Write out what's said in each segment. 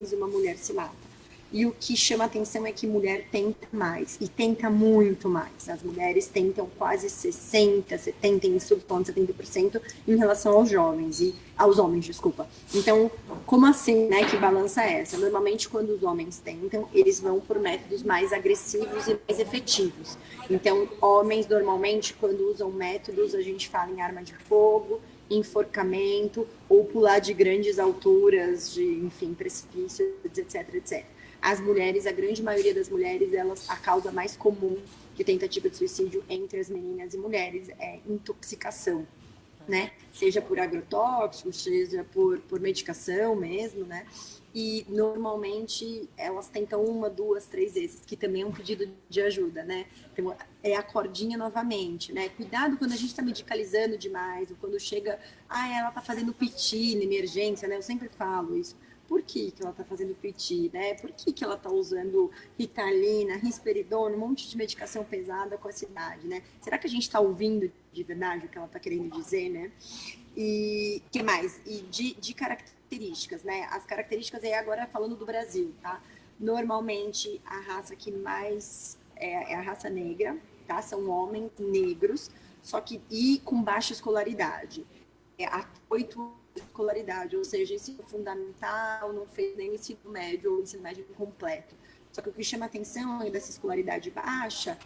uma mulher se mata. E o que chama atenção é que mulher tenta mais, e tenta muito mais. As mulheres tentam quase 60, 70, em subponto 70% em relação aos jovens, e aos homens, desculpa. Então, como assim, né, que balança é essa? Normalmente, quando os homens tentam, eles vão por métodos mais agressivos e mais efetivos. Então, homens, normalmente, quando usam métodos, a gente fala em arma de fogo, enforcamento, ou pular de grandes alturas, de, enfim, precipícios, etc, etc. As mulheres, a grande maioria das mulheres, elas, a causa mais comum de tentativa de suicídio entre as meninas e mulheres é intoxicação, né? Seja por agrotóxicos, seja por medicação mesmo, né? E normalmente elas tentam uma, duas, três vezes, que também é um pedido de ajuda, né? Então, é a cordinha novamente, né? Cuidado quando a gente está medicalizando demais, ou quando chega, ela tá fazendo piti na emergência, né? Eu sempre falo isso. Por que, que ela está fazendo piti, né? Por que, que ela está usando Ritalina, risperidona, um monte de medicação pesada com essa idade, né? Será que a gente está ouvindo de verdade o que ela está querendo dizer, né? E que mais? E de características, né? As características aí agora falando do Brasil, tá? Normalmente a raça que mais é a raça negra, tá? São homens negros, só que e com baixa escolaridade. Até 8 de escolaridade, ou seja, ensino fundamental, não fez nem o ensino médio ou o ensino médio completo. Só que o que chama atenção além dessa escolaridade baixa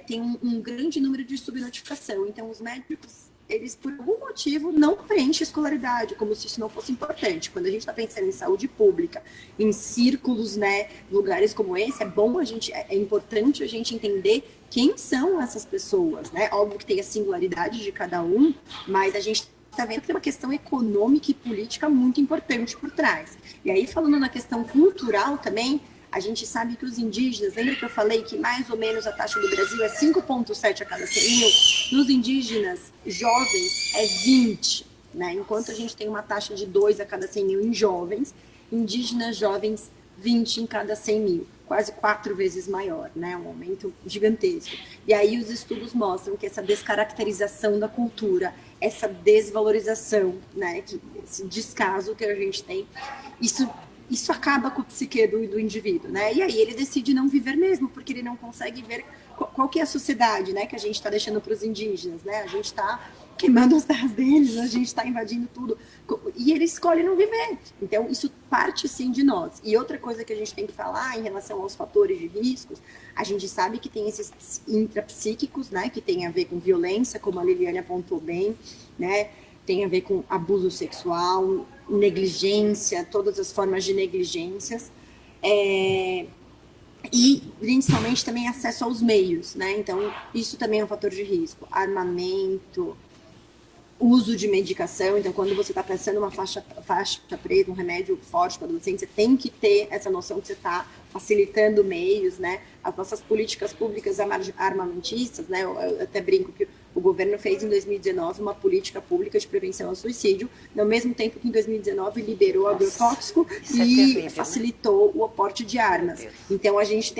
tem um grande número de subnotificação. Então, os médicos, eles, por algum motivo, não preenchem a escolaridade, como se isso não fosse importante. Quando a gente está pensando em saúde pública, em círculos, né, lugares como esse, é importante a gente entender quem são essas pessoas, né? Óbvio que tem a singularidade de cada um, mas a gente está vendo que tem uma questão econômica e política muito importante por trás. E aí, falando na questão cultural também, a gente sabe que os indígenas, lembra que eu falei que mais ou menos a taxa do Brasil é 5,7 a cada 100 mil? Nos indígenas jovens é 20, né? Enquanto a gente tem uma taxa de 2 a cada 100 mil em jovens, indígenas jovens 20 em cada 100 mil, quase 4 vezes maior, né? Um aumento gigantesco. E aí os estudos mostram que essa descaracterização da cultura, essa desvalorização, né? Esse descaso que a gente tem, isso acaba com o psique do indivíduo, né? E aí ele decide não viver mesmo, porque ele não consegue ver qual que é a sociedade, né, que a gente está deixando para os indígenas, né? A gente está queimando as terras deles, a gente está invadindo tudo, e ele escolhe não viver. Então, isso parte sim de nós. E outra coisa que a gente tem que falar em relação aos fatores de riscos, a gente sabe que tem esses intrapsíquicos, né, que tem a ver com violência, como a Liliane apontou bem, né? Tem a ver com abuso sexual, negligência, todas as formas de negligências, e principalmente também acesso aos meios, né? Então, isso também é um fator de risco. Armamento, uso de medicação. Então, quando você está pensando uma faixa preta, um remédio forte para adolescente, você tem que ter essa noção que você está facilitando meios, né? As nossas políticas públicas armamentistas, né? Eu até brinco que o governo fez em 2019 uma política pública de prevenção ao suicídio, no mesmo tempo que em 2019 liberou agrotóxico e facilitou, né, o aporte de armas. Então a gente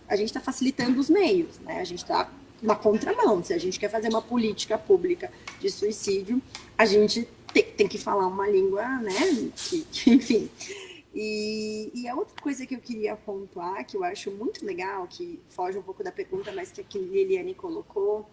está facilitando os meios, né? A gente está na contramão. Se a gente quer fazer uma política pública de suicídio, a gente tem que falar uma língua, né? Enfim. E a outra coisa que eu queria pontuar, que eu acho muito legal, que foge um pouco da pergunta, mas que a Liliane colocou,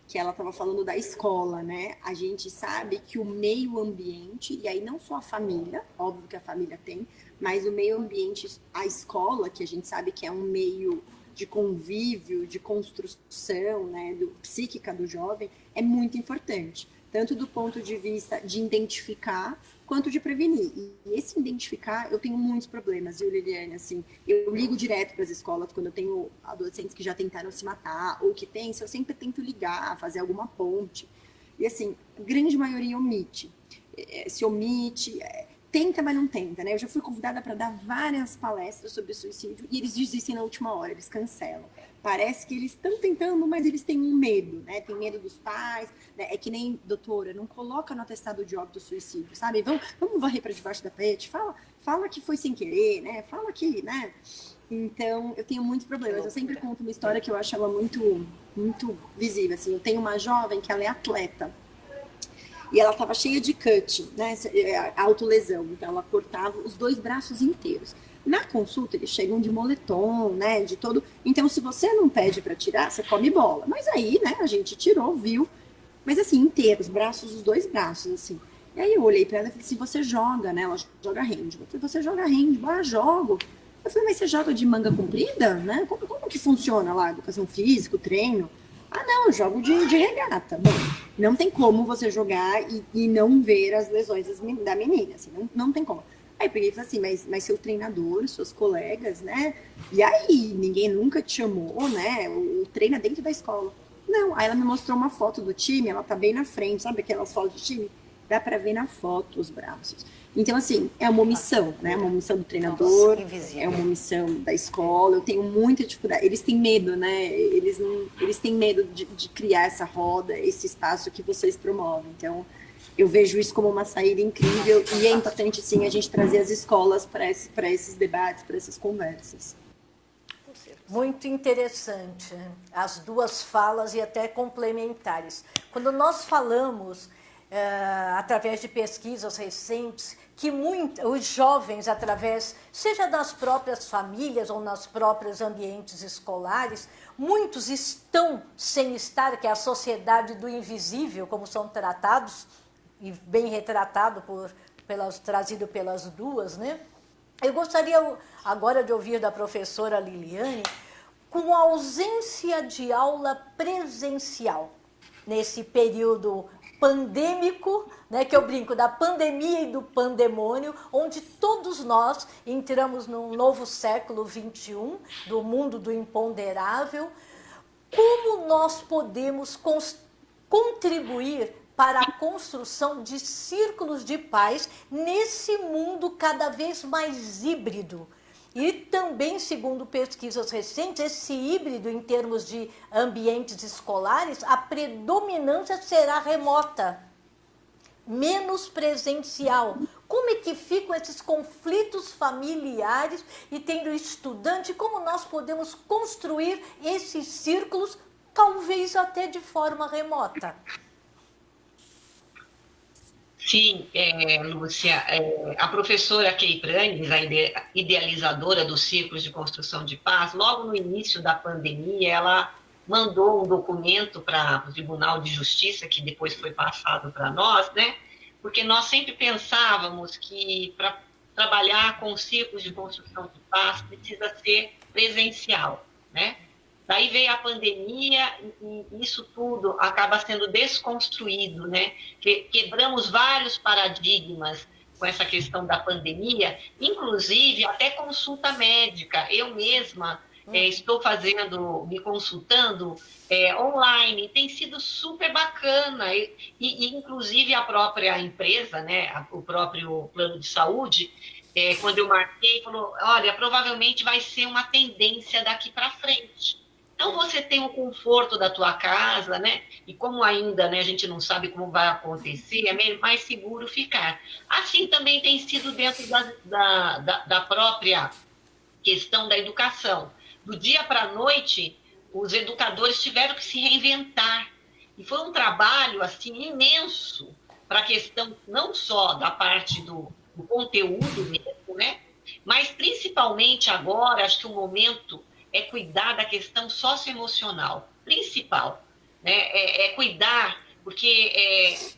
que ela estava falando da escola, né? A gente sabe que o meio ambiente, e aí não só a família, óbvio que a família tem, mas o meio ambiente, a escola, que a gente sabe que é um meio de convívio, de construção, né, psíquica do jovem, é muito importante, tanto do ponto de vista de identificar, quanto de prevenir. E esse identificar, eu tenho muitos problemas, viu, Liliane? Assim, eu ligo direto para as escolas quando eu tenho adolescentes que já tentaram se matar, ou que pensam, eu sempre tento ligar, fazer alguma ponte. E assim, a grande maioria omite. Se omite, tenta, mas não tenta, né? Eu já fui convidada para dar várias palestras sobre suicídio e eles desistem na última hora, eles cancelam. Parece que eles estão tentando, mas eles têm um medo, né? Tem medo dos pais, né? É que nem, doutora, não coloca no atestado de óbito suicídio, sabe? Vamos varrer para debaixo da tapete, fala que foi sem querer, né? Fala que, né? Então, eu tenho muitos problemas. Eu sempre conto uma história que eu acho ela muito, muito visível, assim. Eu tenho uma jovem que ela é atleta, E ela estava cheia de cut, né? Autolesão. Então ela cortava os 2 braços inteiros. Na consulta, eles chegam de moletom, né? De todo. Então, se você não pede para tirar, você come bola. Mas aí, né, a gente tirou, viu? Mas assim, inteiros, braços, os 2 braços, assim. E aí eu olhei pra ela e falei assim, você joga, né? Ela joga handball. Eu falei, você joga handball? Ah, jogo. Eu falei, mas você joga de manga comprida, né? Como que funciona lá? Educação física, treino? Ah, não, eu jogo de regata. Bom, não tem como você jogar e não ver as lesões da menina, assim, não tem como. Aí eu peguei e falei assim, mas seu treinador, seus colegas, né? E aí, ninguém nunca te chamou, né? O treino é dentro da escola. Não, aí ela me mostrou uma foto do time, ela tá bem na frente, sabe aquelas fotos de time? Dá para ver na foto os braços. Então, assim, é uma omissão, né? Uma omissão do treinador, é uma omissão da escola. Eu tenho muita dificuldade. Eles têm medo, né? Eles têm medo de criar essa roda, esse espaço que vocês promovem. Então, eu vejo isso como uma saída incrível e é importante, sim, a gente trazer as escolas para esses debates, para essas conversas. Muito interessante, as duas falas e até complementares. Quando nós falamos, através de pesquisas recentes, que os jovens, através, seja das próprias famílias ou nas próprios ambientes escolares, muitos estão sem estar, que é a sociedade do invisível, como são tratados, e bem retratado trazido pelas duas, né? Eu gostaria agora de ouvir da professora Liliane, com a ausência de aula presencial, nesse período pandêmico, né, que eu brinco, da pandemia e do pandemônio, onde todos nós entramos num novo século XXI, do mundo do imponderável, como nós podemos contribuir para a construção de círculos de paz nesse mundo cada vez mais híbrido. E também, segundo pesquisas recentes, esse híbrido em termos de ambientes escolares, a predominância será remota, menos presencial. Como é que ficam esses conflitos familiares e tendo estudante, como nós podemos construir esses círculos, talvez até de forma remota? Sim, Lúcia, a professora Kay Pranges, a idealizadora dos círculos de construção de paz, logo no início da pandemia, ela mandou um documento para o Tribunal de Justiça, que depois foi passado para nós, né? Porque nós sempre pensávamos que para trabalhar com círculos de construção de paz precisa ser presencial, né? Daí veio a pandemia e isso tudo acaba sendo desconstruído, né? Quebramos vários paradigmas com essa questão da pandemia, inclusive até consulta médica. Eu mesma estou me consultando online, tem sido super bacana. Inclusive a própria empresa, né? O próprio plano de saúde, quando eu marquei, falou, olha, provavelmente vai ser uma tendência daqui para frente. Então, você tem o conforto da tua casa, né? E como ainda, né, a gente não sabe como vai acontecer, é mais seguro ficar. Assim também tem sido dentro da própria questão da educação. Do dia para a noite, os educadores tiveram que se reinventar. E foi um trabalho, assim, imenso para a questão não só da parte do conteúdo mesmo, né? Mas, principalmente agora, acho que o momento é cuidar da questão socioemocional, principal, né? Cuidar, porque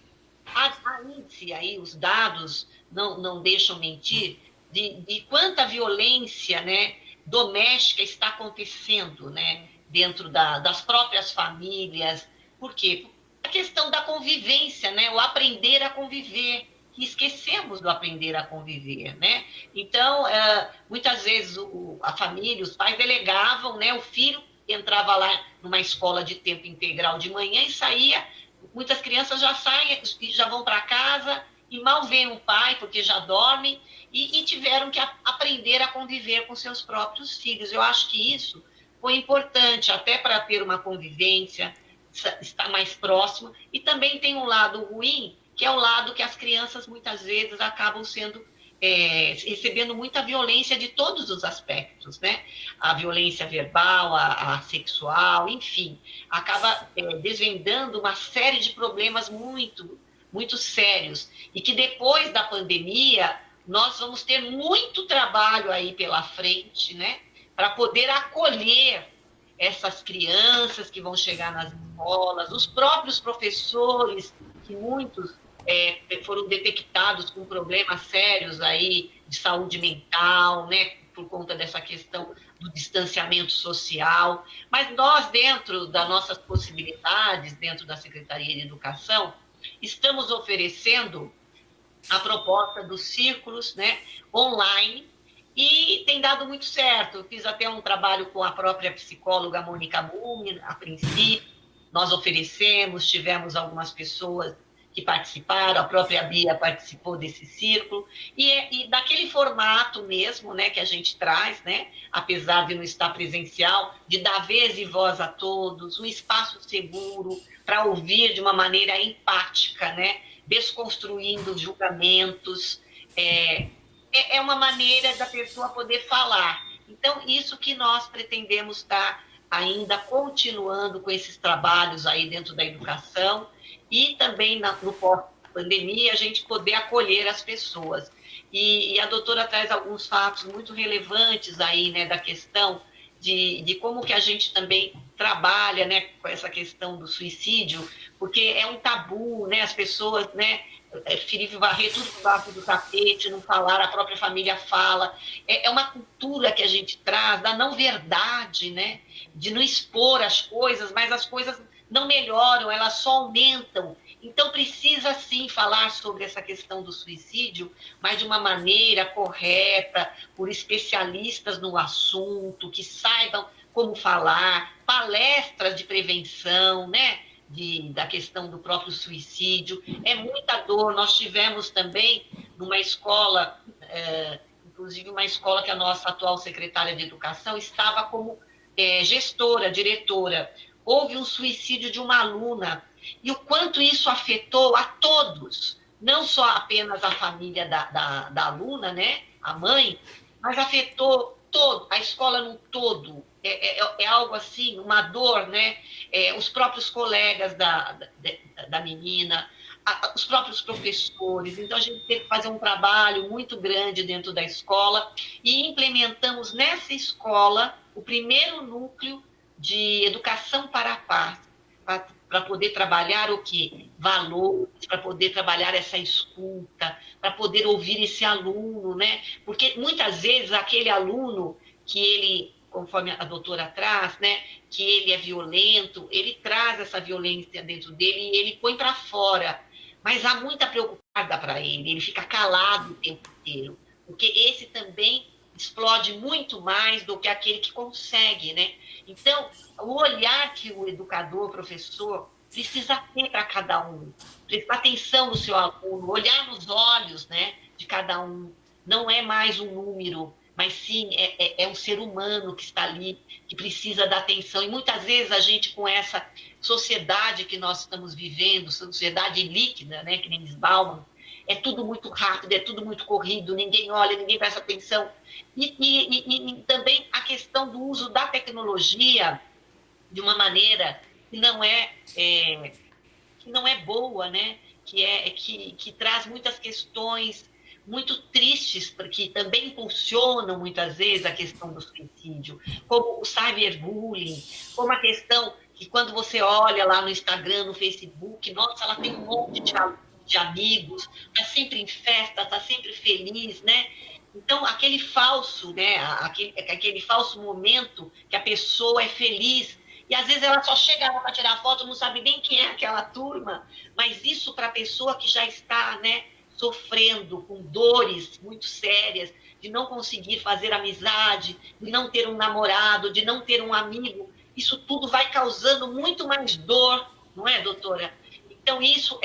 a índice aí, os dados não deixam mentir, de quanta violência, né, doméstica está acontecendo, né, dentro das próprias famílias. Por quê? A questão da convivência, né, o aprender a conviver, que esquecemos do aprender a conviver, né? Então, muitas vezes a família, os pais delegavam, né? O filho entrava lá numa escola de tempo integral de manhã e saía, muitas crianças já saem, já vão para casa e mal veem o pai, porque já dormem, e tiveram que aprender a conviver com seus próprios filhos. Eu acho que isso foi importante, até para ter uma convivência, estar mais próximo, e também tem um lado ruim, que é o lado que as crianças muitas vezes acabam recebendo muita violência de todos os aspectos, né? A violência verbal, a sexual, enfim, acaba desvendando uma série de problemas muito, muito sérios, e que depois da pandemia nós vamos ter muito trabalho aí pela frente, né, para poder acolher essas crianças que vão chegar nas escolas, os próprios professores, que muitos foram detectados com problemas sérios aí de saúde mental, né, por conta dessa questão do distanciamento social. Mas nós, dentro das nossas possibilidades, dentro da Secretaria de Educação, estamos oferecendo a proposta dos círculos, né, online, e tem dado muito certo. Eu fiz até um trabalho com a própria psicóloga Mônica Mumi, a princípio, nós oferecemos, tivemos algumas pessoas que participaram, a própria Bia participou desse círculo, e daquele formato mesmo, né, que a gente traz, né, apesar de não estar presencial, de dar vez e voz a todos, um espaço seguro para ouvir de uma maneira empática, né, desconstruindo julgamentos, é uma maneira da pessoa poder falar. Então, isso que nós pretendemos estar ainda continuando com esses trabalhos aí dentro da educação, e também no pós-pandemia a gente poder acolher as pessoas. E a doutora traz alguns fatos muito relevantes aí, né, da questão de como que a gente também trabalha, né, com essa questão do suicídio, porque é um tabu, né, as pessoas, né, Felipe varrer tudo debaixo do tapete, não falar, a própria família fala. É uma cultura que a gente traz da não verdade, né? De não expor as coisas, mas as coisas não melhoram, elas só aumentam. Então, precisa, sim, falar sobre essa questão do suicídio, mas de uma maneira correta, por especialistas no assunto, que saibam como falar, palestras de prevenção, né? Da questão do próprio suicídio. É muita dor. Nós tivemos também numa escola, inclusive uma escola que a nossa atual secretária de Educação estava como gestora, diretora. Houve um suicídio de uma aluna, e o quanto isso afetou a todos, não só apenas a família da aluna, né, a mãe, mas afetou a escola no todo. É algo assim, uma dor, né? Os próprios colegas da menina, os próprios professores. Então, a gente teve que fazer um trabalho muito grande dentro da escola, e implementamos nessa escola o primeiro núcleo de educação para a paz, para poder trabalhar o quê? Valores, para poder trabalhar essa escuta, para poder ouvir esse aluno, né? Porque muitas vezes aquele aluno que ele, conforme a doutora traz, né, que ele é violento, ele traz essa violência dentro dele e ele põe para fora. Mas há muita preocupação para ele fica calado o tempo inteiro, porque esse também explode muito mais do que aquele que consegue, né? Então, o olhar que o educador, o professor, precisa ter para cada um, prestar atenção no seu aluno, olhar nos olhos, né, de cada um. Não é mais um número, mas sim é um ser humano que está ali, que precisa da atenção. E muitas vezes a gente, com essa sociedade que nós estamos vivendo, sociedade líquida, né, que nem diz Bauman, é tudo muito rápido, é tudo muito corrido, ninguém olha, ninguém presta atenção. E também a questão do uso da tecnologia de uma maneira que não é boa, né? Que traz muitas questões muito tristes, porque também impulsionam muitas vezes a questão do suicídio, como o cyberbullying, como a questão que quando você olha lá no Instagram, no Facebook, nossa, ela tem um monte de amigos, está sempre em festa, está sempre feliz, né? Então, aquele falso, né? Aquele falso momento que a pessoa é feliz, e às vezes ela só chega lá para tirar foto, não sabe nem quem é aquela turma, mas isso para a pessoa que já está, né, sofrendo com dores muito sérias, de não conseguir fazer amizade, de não ter um namorado, de não ter um amigo, isso tudo vai causando muito mais dor, não é, doutora? Então, isso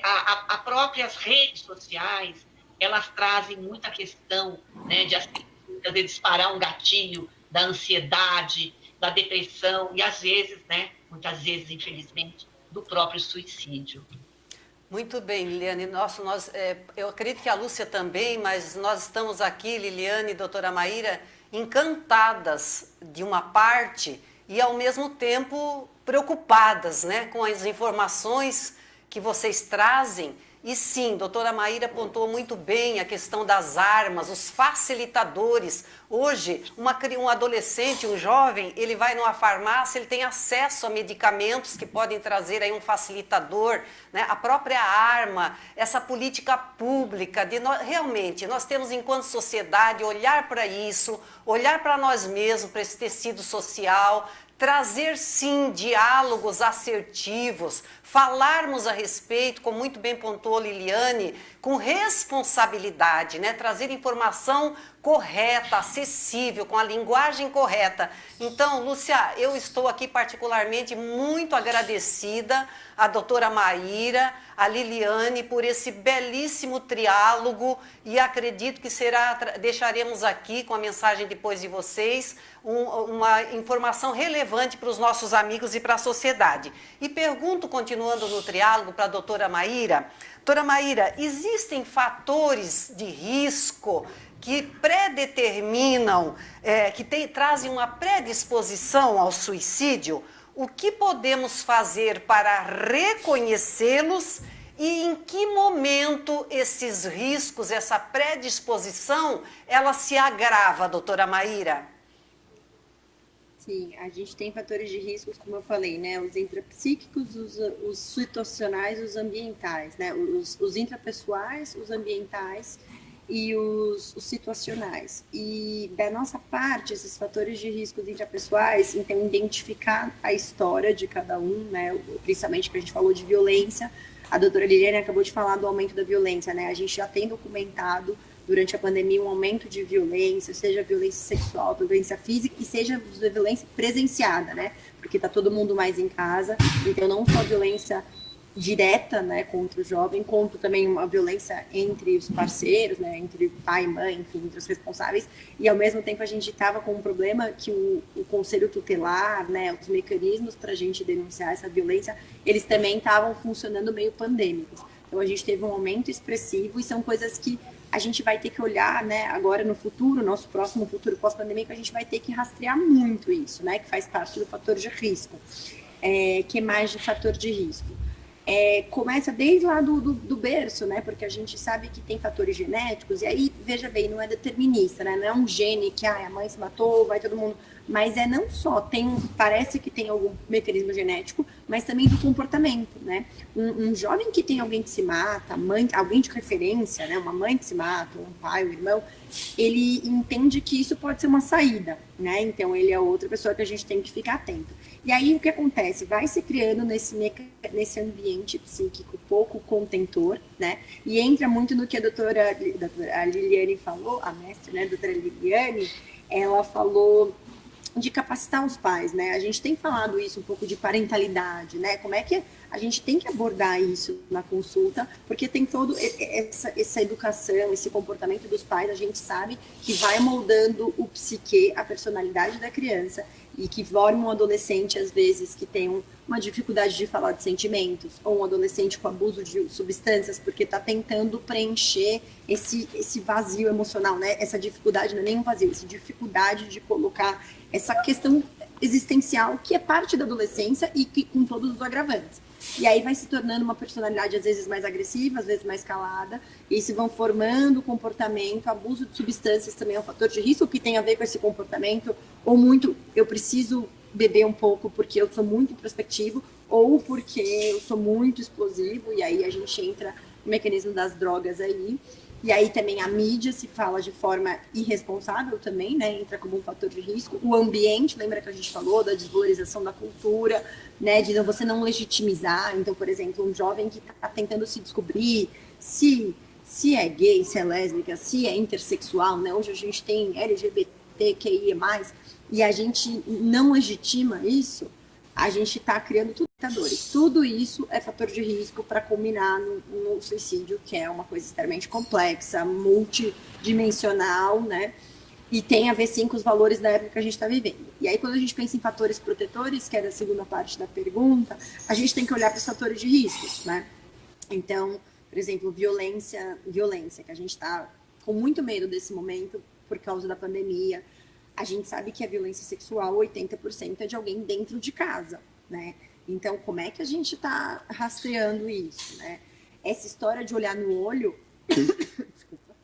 as próprias redes sociais, elas trazem muita questão, né, de disparar um gatilho da ansiedade, da depressão e, às vezes, né, muitas vezes, infelizmente, do próprio suicídio. Muito bem, Liliane. Eu acredito que a Lúcia também, mas nós estamos aqui, Liliane e doutora Maíra, encantadas de uma parte e, ao mesmo tempo, preocupadas, né, com as informações que vocês trazem. E sim, doutora Maíra pontuou muito bem a questão das armas, os facilitadores. Hoje, um adolescente, um jovem, ele vai numa farmácia, ele tem acesso a medicamentos que podem trazer aí um facilitador, né? A própria arma, essa política pública, realmente, nós temos enquanto sociedade olhar para isso, olhar para nós mesmos, para esse tecido social, trazer sim diálogos assertivos, falarmos a respeito, como muito bem pontuou Liliane, com responsabilidade, né? Trazer informação correta, acessível, com a linguagem correta. Então, Lúcia, eu estou aqui particularmente muito agradecida à doutora Maíra, à Liliane, por esse belíssimo triálogo, e acredito que deixaremos aqui, com a mensagem depois de vocês, uma informação relevante para os nossos amigos e para a sociedade. E pergunto, continuando no triálogo, para a doutora Maíra. Doutora Maíra, existem fatores de risco que predeterminam, trazem uma predisposição ao suicídio? O que podemos fazer para reconhecê-los e em que momento esses riscos, essa predisposição, ela se agrava, doutora Maíra? Sim, a gente tem fatores de riscos, como eu falei, né? Os intrapsíquicos, os situacionais, os ambientais, né? Os intrapessoais, os ambientais e os situacionais. E da nossa parte, esses fatores de riscos intrapessoais, então, identificar a história de cada um, né? Principalmente que a gente falou de violência. A doutora Liliane acabou de falar do aumento da violência, né? A gente já tem documentado durante a pandemia um aumento de violência, seja violência sexual, violência física e seja violência presenciada, né? Porque tá todo mundo mais em casa, então não só violência direta, né, contra o jovem, quanto também uma violência entre os parceiros, né, entre pai e mãe, enfim, entre os responsáveis, e ao mesmo tempo a gente estava com um problema que o conselho tutelar, né, os mecanismos para a gente denunciar essa violência, eles também estavam funcionando meio pandêmicos. Então a gente teve um aumento expressivo e são coisas que a gente vai ter que olhar, né, agora no futuro, nosso próximo futuro pós-pandêmico, a gente vai ter que rastrear muito isso, né, que faz parte do fator de risco. Que mais de fator de risco? Começa desde lá do berço, né? Porque a gente sabe que tem fatores genéticos, e aí, veja bem, não é determinista, né? Não é um gene que a mãe se matou, vai todo mundo. Mas não só, parece que tem algum mecanismo genético, mas também do comportamento, né? Um jovem que tem alguém que se mata, alguém de referência, né? Uma mãe que se mata, um pai, um irmão, ele entende que isso pode ser uma saída, né? Então, ele é outra pessoa que a gente tem que ficar atento. E aí, o que acontece? Vai se criando nesse ambiente psíquico pouco contentor, né? E entra muito no que a doutora Liliane falou, a mestre, né? A doutora Liliane, ela falou de capacitar os pais, né? A gente tem falado isso um pouco de parentalidade, né? Como é que a gente tem que abordar isso na consulta, porque tem toda essa educação, esse comportamento dos pais, a gente sabe que vai moldando o psique, a personalidade da criança, e que forma um adolescente, às vezes, que tem uma dificuldade de falar de sentimentos, ou um adolescente com abuso de substâncias, porque está tentando preencher esse vazio emocional, né? Essa dificuldade, não é nem um vazio, essa dificuldade de colocar essa questão existencial que é parte da adolescência e que com todos os agravantes. E aí vai se tornando uma personalidade às vezes mais agressiva, às vezes mais calada, e se vão formando comportamento, abuso de substâncias também é um fator de risco que tem a ver com esse comportamento, ou muito, eu preciso beber um pouco porque eu sou muito introspectivo, ou porque eu sou muito explosivo, e aí a gente entra no mecanismo das drogas aí. E aí também a mídia se fala de forma irresponsável também, né? Entra como um fator de risco. O ambiente, lembra que a gente falou da desvalorização da cultura, né? De você não legitimizar. Então, por exemplo, um jovem que está tentando se descobrir se é gay, se é lésbica, se é intersexual, né? Hoje a gente tem LGBTQIA+, e a gente não legitima isso, a gente está criando tutores. Tudo isso é fator de risco para culminar no suicídio, que é uma coisa extremamente complexa, multidimensional, né? E tem a ver, sim, com os valores da época que a gente está vivendo. E aí, quando a gente pensa em fatores protetores, que era a segunda parte da pergunta, a gente tem que olhar para os fatores de risco, né? Então, por exemplo, violência, que a gente está com muito medo desse momento por causa da pandemia. A gente sabe que a violência sexual, 80% é de alguém dentro de casa, né? Então, como é que a gente está rastreando isso, né? Essa história de olhar no olho... Desculpa.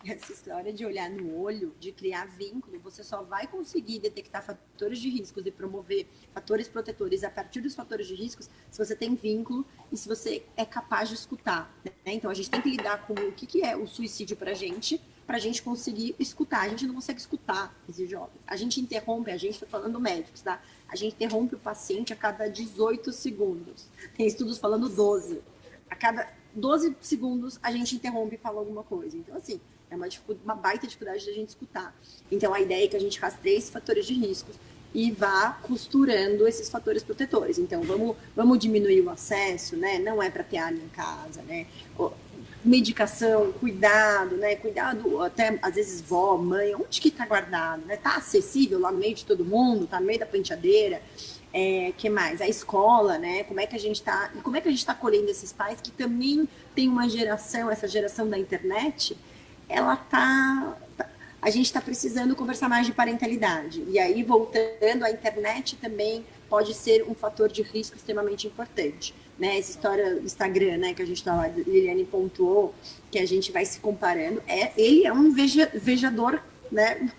Essa história de olhar no olho, de criar vínculo, você só vai conseguir detectar fatores de riscos e promover fatores protetores a partir dos fatores de riscos se você tem vínculo e se você é capaz de escutar, né? Então, a gente tem que lidar com o que é o suicídio para a gente conseguir escutar. A gente não consegue escutar esses jovens. A gente interrompe, a gente está falando médicos, tá? A gente interrompe o paciente a cada 18 segundos. Tem estudos falando 12. A cada 12 segundos a gente interrompe e fala alguma coisa. Então, assim, é uma baita dificuldade da gente escutar. Então, a ideia é que a gente rastreie esses fatores de riscos e vá costurando esses fatores protetores. Então, vamos diminuir o acesso, né? Não é para ter arma em casa, né? Medicação, cuidado, né? Cuidado, até às vezes vó, mãe, onde que tá guardado, né? Tá acessível lá no meio de todo mundo, tá no meio da penteadeira. Que mais? A escola, né? Como é que a gente está acolhendo esses pais que também tem uma geração, essa geração da internet, a gente está precisando conversar mais de parentalidade. E aí, voltando, a internet também pode ser um fator de risco extremamente importante. Né? Essa história do Instagram, né, que a gente estava, Liliane pontuou, que a gente vai se comparando, ele é um vejador, né?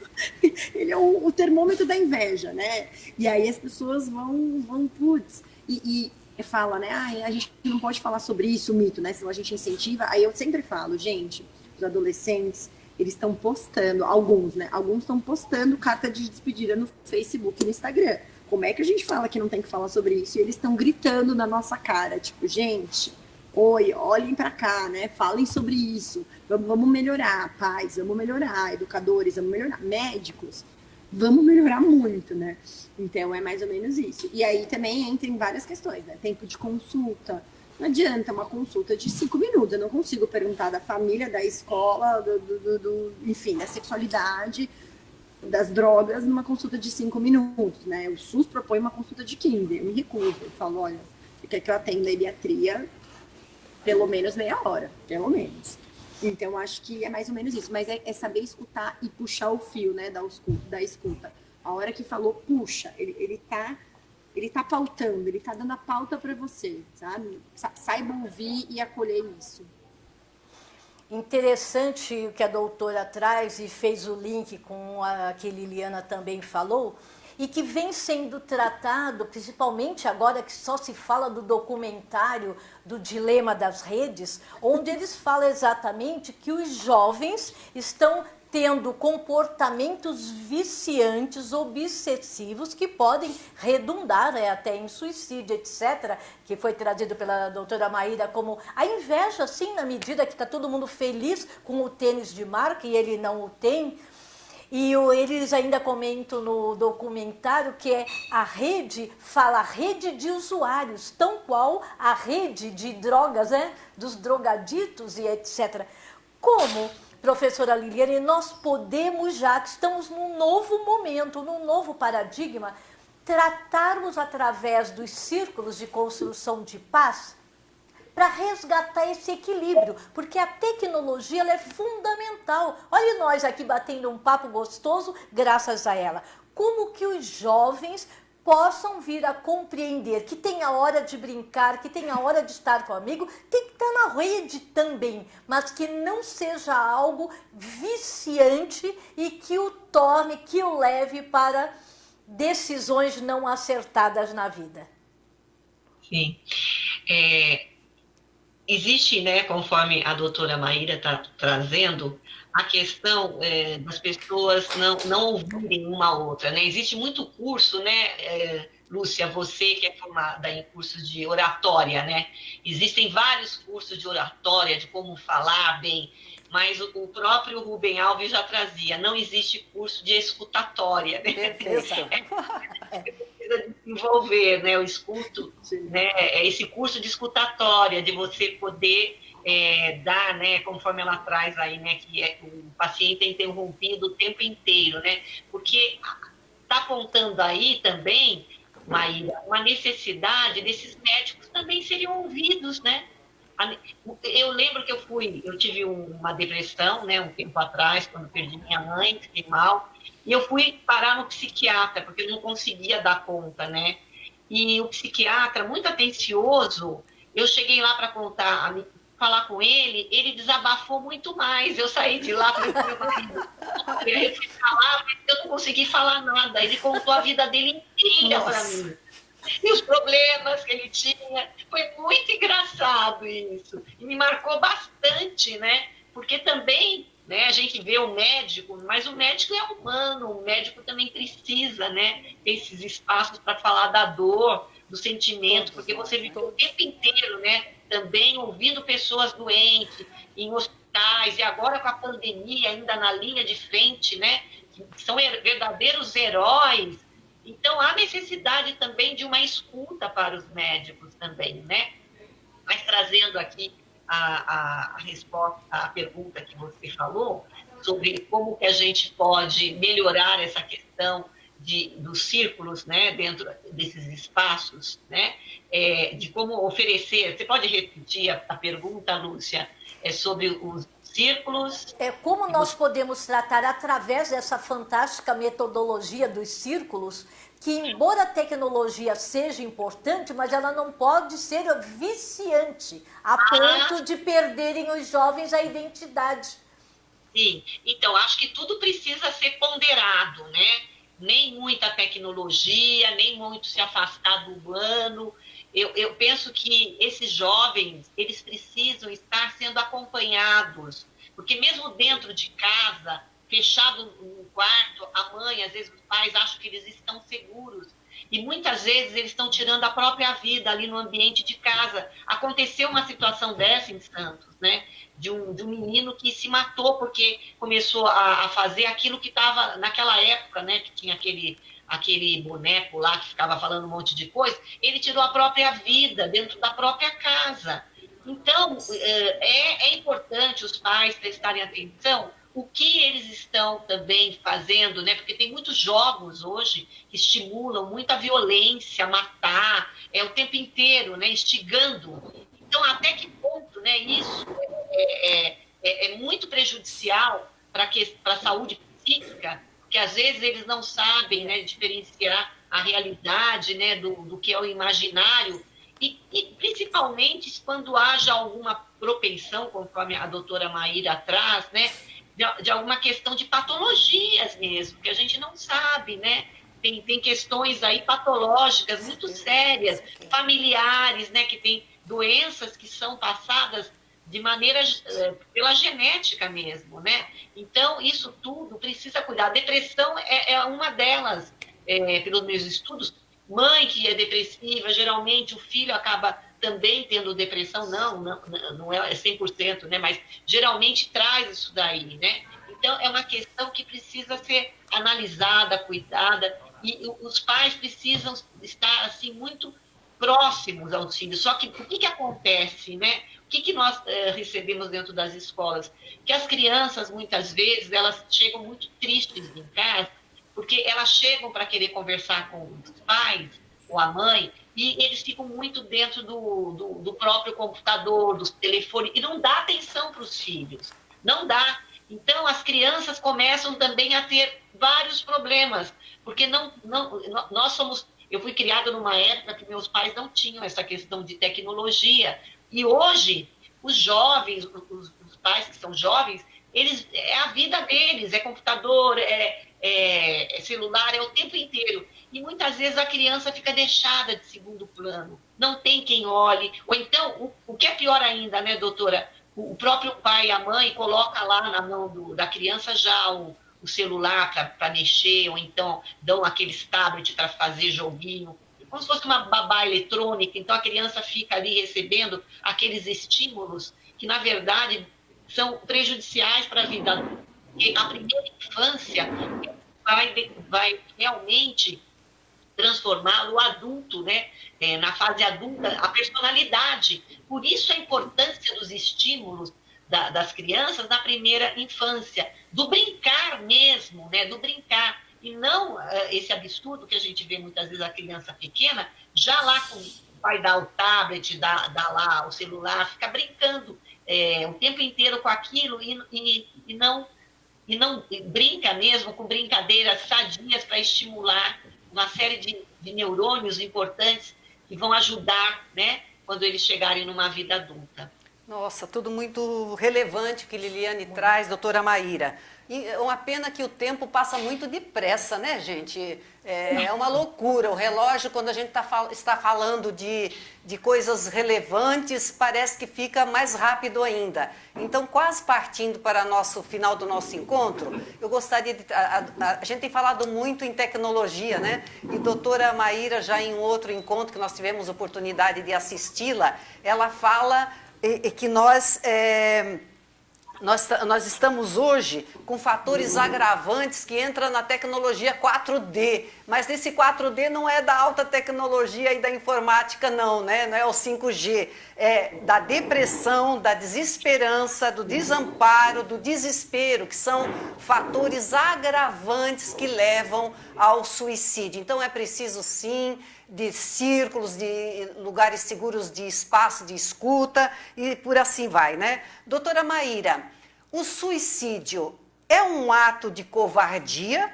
Ele é o termômetro da inveja, né? E aí as pessoas vão putz, e fala, né? A gente não pode falar sobre isso, o mito, né? Senão a gente incentiva. Aí eu sempre falo, gente, os adolescentes, eles estão postando, alguns, né? Alguns estão postando carta de despedida no Facebook e no Instagram. Como é que a gente fala que não tem que falar sobre isso? E eles estão gritando na nossa cara, tipo, gente, oi, olhem para cá, né? Falem sobre isso. Vamos melhorar, pais, vamos melhorar, educadores, vamos melhorar, médicos, vamos melhorar muito, né? Então, é mais ou menos isso. E aí também entra em várias questões, né? Tempo de consulta. Não adianta uma consulta de 5 minutos. Eu não consigo perguntar da família, da escola, enfim, da sexualidade, das drogas, numa consulta de 5 minutos, né? O SUS propõe uma consulta de 15. Eu me recuso. Eu falo, olha, você quer que eu atenda a pediatria pelo menos meia hora, pelo menos. Então, acho que é mais ou menos isso. Mas é saber escutar e puxar o fio, né, da escuta. A hora que falou, puxa, ele tá pautando, ele tá dando a pauta para você, sabe? Saiba ouvir e acolher isso. Interessante o que a doutora traz e fez o link com a que Liliana também falou, e que vem sendo tratado, principalmente agora que só se fala do documentário do Dilema das Redes, onde eles falam exatamente que os jovens estão tendo comportamentos viciantes, obsessivos, que podem redundar até em suicídio, etc., que foi trazido pela doutora Maíra como a inveja, sim, na medida que está todo mundo feliz com o tênis de marca e ele não o tem. E eles ainda comentam no documentário que a rede de usuários, tão qual a rede de drogas, né, dos drogaditos e etc. Como, professora Liliane, nós podemos, já que estamos num novo momento, num novo paradigma, tratarmos através dos círculos de construção de paz para resgatar esse equilíbrio, porque a tecnologia ela é fundamental. Olha nós aqui batendo um papo gostoso graças a ela. Como que os jovens possam vir a compreender que tem a hora de brincar, que tem a hora de estar com o amigo, tem que estar na rede também, mas que não seja algo viciante e que o torne, que o leve para decisões não acertadas na vida. Sim. Existe, né, conforme a doutora Maíra está trazendo, a questão das pessoas não ouvirem uma a outra, né? Existe muito curso, né, Lúcia, você que é formada em cursos de oratória, né? Existem vários cursos de oratória, de como falar bem, mas o próprio Rubem Alves já trazia, não existe curso de escutatória, né? Precisa desenvolver, né, o escuto, né, esse curso de escutatória, de você poder dar, né, conforme ela traz aí, né, que o paciente é interrompido o tempo inteiro, né, porque está apontando aí também, Maíra, uma necessidade desses médicos também serem ouvidos, né. Eu lembro que eu tive uma depressão, né, um tempo atrás, quando perdi minha mãe, fiquei mal, e eu fui parar no psiquiatra, porque eu não conseguia dar conta, né? e o psiquiatra, muito atencioso, eu cheguei lá para falar com ele, ele desabafou muito mais. Eu saí de lá, falei para meu marido, eu fui falar, mas eu não consegui falar nada. Ele contou a vida dele inteira para mim. E os problemas que ele tinha. Foi muito engraçado isso. E me marcou bastante, né? Porque também, né, a gente vê o médico, mas o médico é humano, o médico também precisa, né, ter esses espaços para falar da dor, do sentimento, porque você vive o tempo inteiro, né, também ouvindo pessoas doentes, em hospitais, e agora com a pandemia ainda na linha de frente, né, que são verdadeiros heróis. Então, há necessidade também de uma escuta para os médicos também, né? Mas trazendo aqui a resposta à pergunta que você falou, sobre como que a gente pode melhorar essa questão dos círculos, né, dentro desses espaços, né, de como oferecer. Você pode repetir a pergunta, Lúcia, sobre os círculos? Como nós podemos tratar através dessa fantástica metodologia dos círculos, que embora a tecnologia seja importante, mas ela não pode ser viciante, a ponto de perderem os jovens a identidade. Sim, então acho que tudo precisa ser ponderado, né? Nem muita tecnologia, nem muito se afastar do humano. Eu penso que esses jovens, eles precisam estar sendo acompanhados, porque mesmo dentro de casa, fechado no quarto, a mãe, às vezes os pais acham que eles estão seguros, e muitas vezes eles estão tirando a própria vida ali no ambiente de casa. Aconteceu uma situação dessa em Santos, né? De um menino que se matou porque começou a fazer aquilo que estava naquela época, né? Que tinha aquele boneco lá que ficava falando um monte de coisa. Ele tirou a própria vida dentro da própria casa. Então, é importante os pais prestarem atenção o que eles estão também fazendo, né? Porque tem muitos jogos hoje que estimulam muita violência, matar, o tempo inteiro, né? Instigando. Então, até que ponto, né, isso é muito prejudicial para a saúde psíquica, porque às vezes eles não sabem, né, diferenciar a realidade, né, do que é o imaginário, e principalmente quando haja alguma propensão, conforme a doutora Maíra traz, né, de alguma questão de patologias mesmo, que a gente não sabe, né? Tem questões aí patológicas muito sérias, familiares, né? Que tem doenças que são passadas de maneira pela genética mesmo, né? Então, isso tudo precisa cuidar. A depressão é uma delas, pelos meus estudos. Mãe que é depressiva, geralmente o filho acaba também tendo depressão, não é 100%, né? Mas geralmente traz isso daí, né? Então, é uma questão que precisa ser analisada, cuidada, e os pais precisam estar, assim, muito próximos aos filhos. Só que o que acontece, né? O que nós recebemos dentro das escolas? Que as crianças, muitas vezes, elas chegam muito tristes em casa, porque elas chegam para querer conversar com os pais ou a mãe, e eles ficam muito dentro do próprio computador, dos telefones, e não dá atenção para os filhos, não dá. Então, as crianças começam também a ter vários problemas, porque nós somos... Eu fui criada numa época que meus pais não tinham essa questão de tecnologia, e hoje, os jovens, os pais que são jovens, é a vida deles, é computador, é celular, é o tempo inteiro. E muitas vezes a criança fica deixada de segundo plano, não tem quem olhe. Ou então, o que é pior ainda, né, doutora? O próprio pai e a mãe coloca lá na mão da criança já o celular para mexer, ou então dão aqueles tablets para fazer joguinho, como se fosse uma babá eletrônica. Então a criança fica ali recebendo aqueles estímulos que, na verdade, são prejudiciais para a vida adulta. Porque a primeira infância vai realmente transformar o adulto, né? Na fase adulta, a personalidade. Por isso a importância dos estímulos das crianças na primeira infância, do brincar mesmo, né? Do brincar. E não esse absurdo que a gente vê muitas vezes a criança pequena, já lá com vai dar o tablet, dá lá o celular, fica brincando o tempo inteiro com aquilo e não brinca mesmo com brincadeiras sadias para estimular uma série de neurônios importantes que vão ajudar, né, quando eles chegarem numa vida adulta. Nossa, tudo muito relevante que Liliane traz, doutora Maíra. E é uma pena que o tempo passa muito depressa, né, gente? É uma loucura. O relógio, quando a gente está falando de coisas relevantes, parece que fica mais rápido ainda. Então, quase partindo para o final do nosso encontro, eu gostaria de... A gente tem falado muito em tecnologia, né? E doutora Maíra, já em outro encontro que nós tivemos oportunidade de assisti-la, ela fala que nós estamos hoje com fatores agravantes que entram na tecnologia 4D, mas nesse 4D não é da alta tecnologia e da informática não, né? Não é o 5G, é da depressão, da desesperança, do desamparo, do desespero, que são fatores agravantes que levam ao suicídio. Então é preciso sim de círculos, de lugares seguros de espaço de escuta e por assim vai, né? Doutora Maíra, o suicídio é um ato de covardia?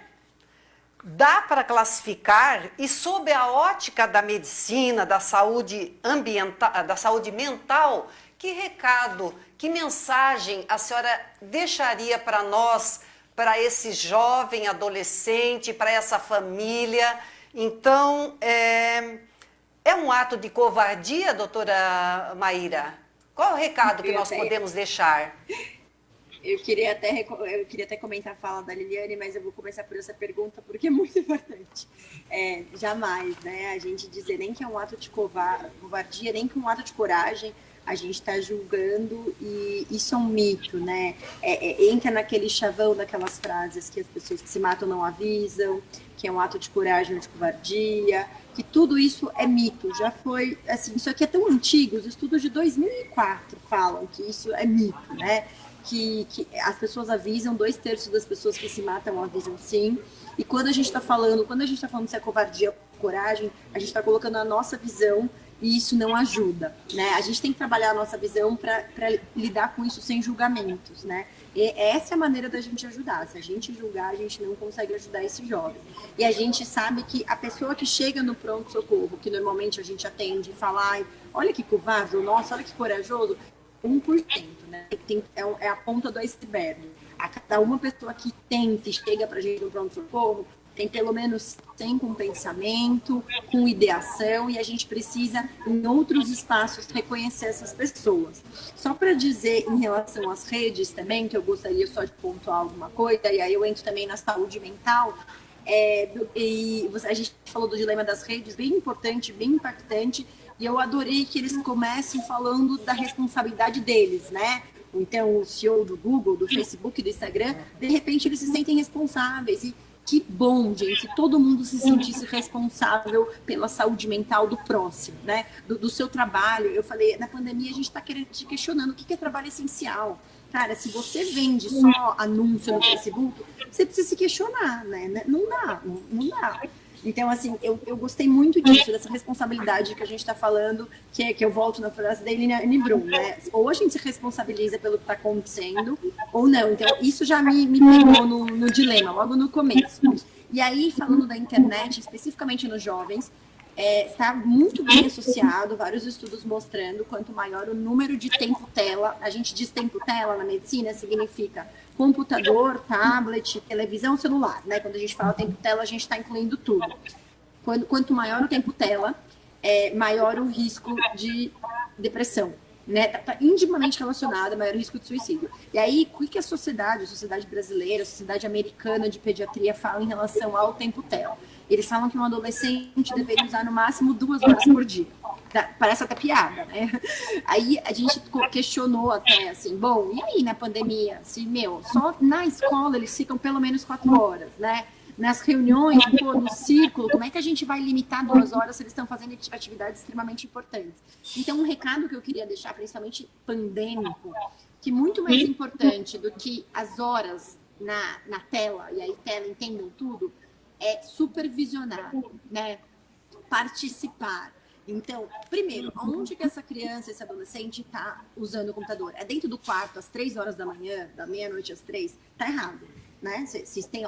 Dá para classificar? E sob a ótica da medicina, da saúde ambiental, da saúde mental, que recado, que mensagem a senhora deixaria para nós, para esse jovem adolescente, para essa família? Então, é um ato de covardia, doutora Maíra? Qual o recado que nós podemos deixar? Eu queria até comentar a fala da Liliane, mas eu vou começar por essa pergunta, porque é muito importante. Jamais, né, a gente dizer nem que é um ato de covardia, nem que é um ato de coragem, a gente está julgando, e isso é um mito, né? Entra naquele chavão daquelas frases que as pessoas que se matam não avisam, que é um ato de coragem ou de covardia, que tudo isso é mito. Já foi, assim, isso aqui é tão antigo, os estudos de 2004 falam que isso é mito, né? Que as pessoas avisam, 2/3 das pessoas que se matam avisam sim. E quando a gente está falando se é covardia ou coragem, a gente está colocando a nossa visão e isso não ajuda, né? A gente tem que trabalhar a nossa visão para lidar com isso sem julgamentos, né? E essa é a maneira da gente ajudar. Se a gente julgar, a gente não consegue ajudar esse jovem. E a gente sabe que a pessoa que chega no pronto-socorro, que normalmente a gente atende e fala, ai, olha que covarde, nossa, olha que corajoso, 1%, né? É a ponta do iceberg. A cada uma pessoa que tenta e chega para a gente no pronto-socorro, tem pelo menos 100 com pensamento, com ideação, e a gente precisa, em outros espaços, reconhecer essas pessoas. Só para dizer, em relação às redes também, que eu gostaria só de pontuar alguma coisa, e aí eu entro também na saúde mental, a gente falou do dilema das redes, bem importante, bem impactante, e eu adorei que eles comecem falando da responsabilidade deles, né? Então, o CEO do Google, do Facebook, do Instagram, de repente eles se sentem responsáveis. E que bom, gente, se todo mundo se sentisse responsável pela saúde mental do próximo, né? Do seu trabalho. Eu falei, na pandemia a gente está te questionando o que é trabalho essencial. Cara, se você vende só anúncio no Facebook, você precisa se questionar, né? Não dá. Então, assim, eu gostei muito disso, dessa responsabilidade que a gente está falando, que eu volto na frase da Eliane Brum, né? Ou a gente se responsabiliza pelo que está acontecendo, ou não. Então, isso já me pegou no dilema, logo no começo. E aí, falando da internet, especificamente nos jovens, está muito bem associado, vários estudos mostrando, quanto maior o número de tempo-tela, a gente diz tempo-tela na medicina, significa computador, tablet, televisão, celular, né? Quando a gente fala tempo-tela, a gente está incluindo tudo. Quanto maior o tempo-tela, maior o risco de depressão, né? Tá intimamente relacionado a maior risco de suicídio. E aí, o que a sociedade brasileira, a sociedade americana de pediatria fala em relação ao tempo-tela? Eles falam que um adolescente deveria usar no máximo 2 horas por dia. Parece até piada, né? Aí a gente questionou até assim, bom, e aí na pandemia? Assim, só na escola eles ficam pelo menos 4 horas, né? Nas reuniões, no círculo, como é que a gente vai limitar 2 horas se eles estão fazendo atividades extremamente importantes? Então, um recado que eu queria deixar, principalmente pandêmico, que muito mais importante do que as horas na tela, e aí tela, entendam tudo, é supervisionar, né? Participar. Então, primeiro, onde que essa criança, esse adolescente está usando o computador? É dentro do quarto, às 3 horas da manhã, da meia-noite às 3? Tá errado. né?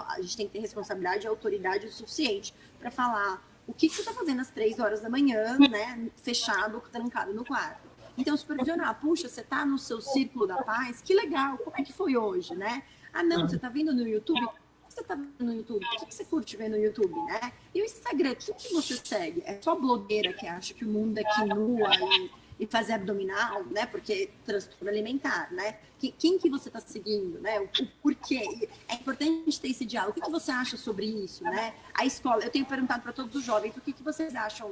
A gente tem que ter responsabilidade e autoridade o suficiente para falar o que você está fazendo às 3 horas da manhã, né? Fechado, trancado no quarto. Então, supervisionar, puxa, você está no seu círculo da paz, que legal, como é que foi hoje, né? Ah, não, você está vendo no YouTube? O que você está vendo no YouTube? O que você curte ver no YouTube, né? E o Instagram, o que você segue? É só blogueira que acha que o mundo é quinua e fazer abdominal, né? Porque transtorno alimentar, né? Quem que você está seguindo, né? O porquê? É importante ter esse diálogo. O que você acha sobre isso, né? A escola, eu tenho perguntado para todos os jovens o que vocês acham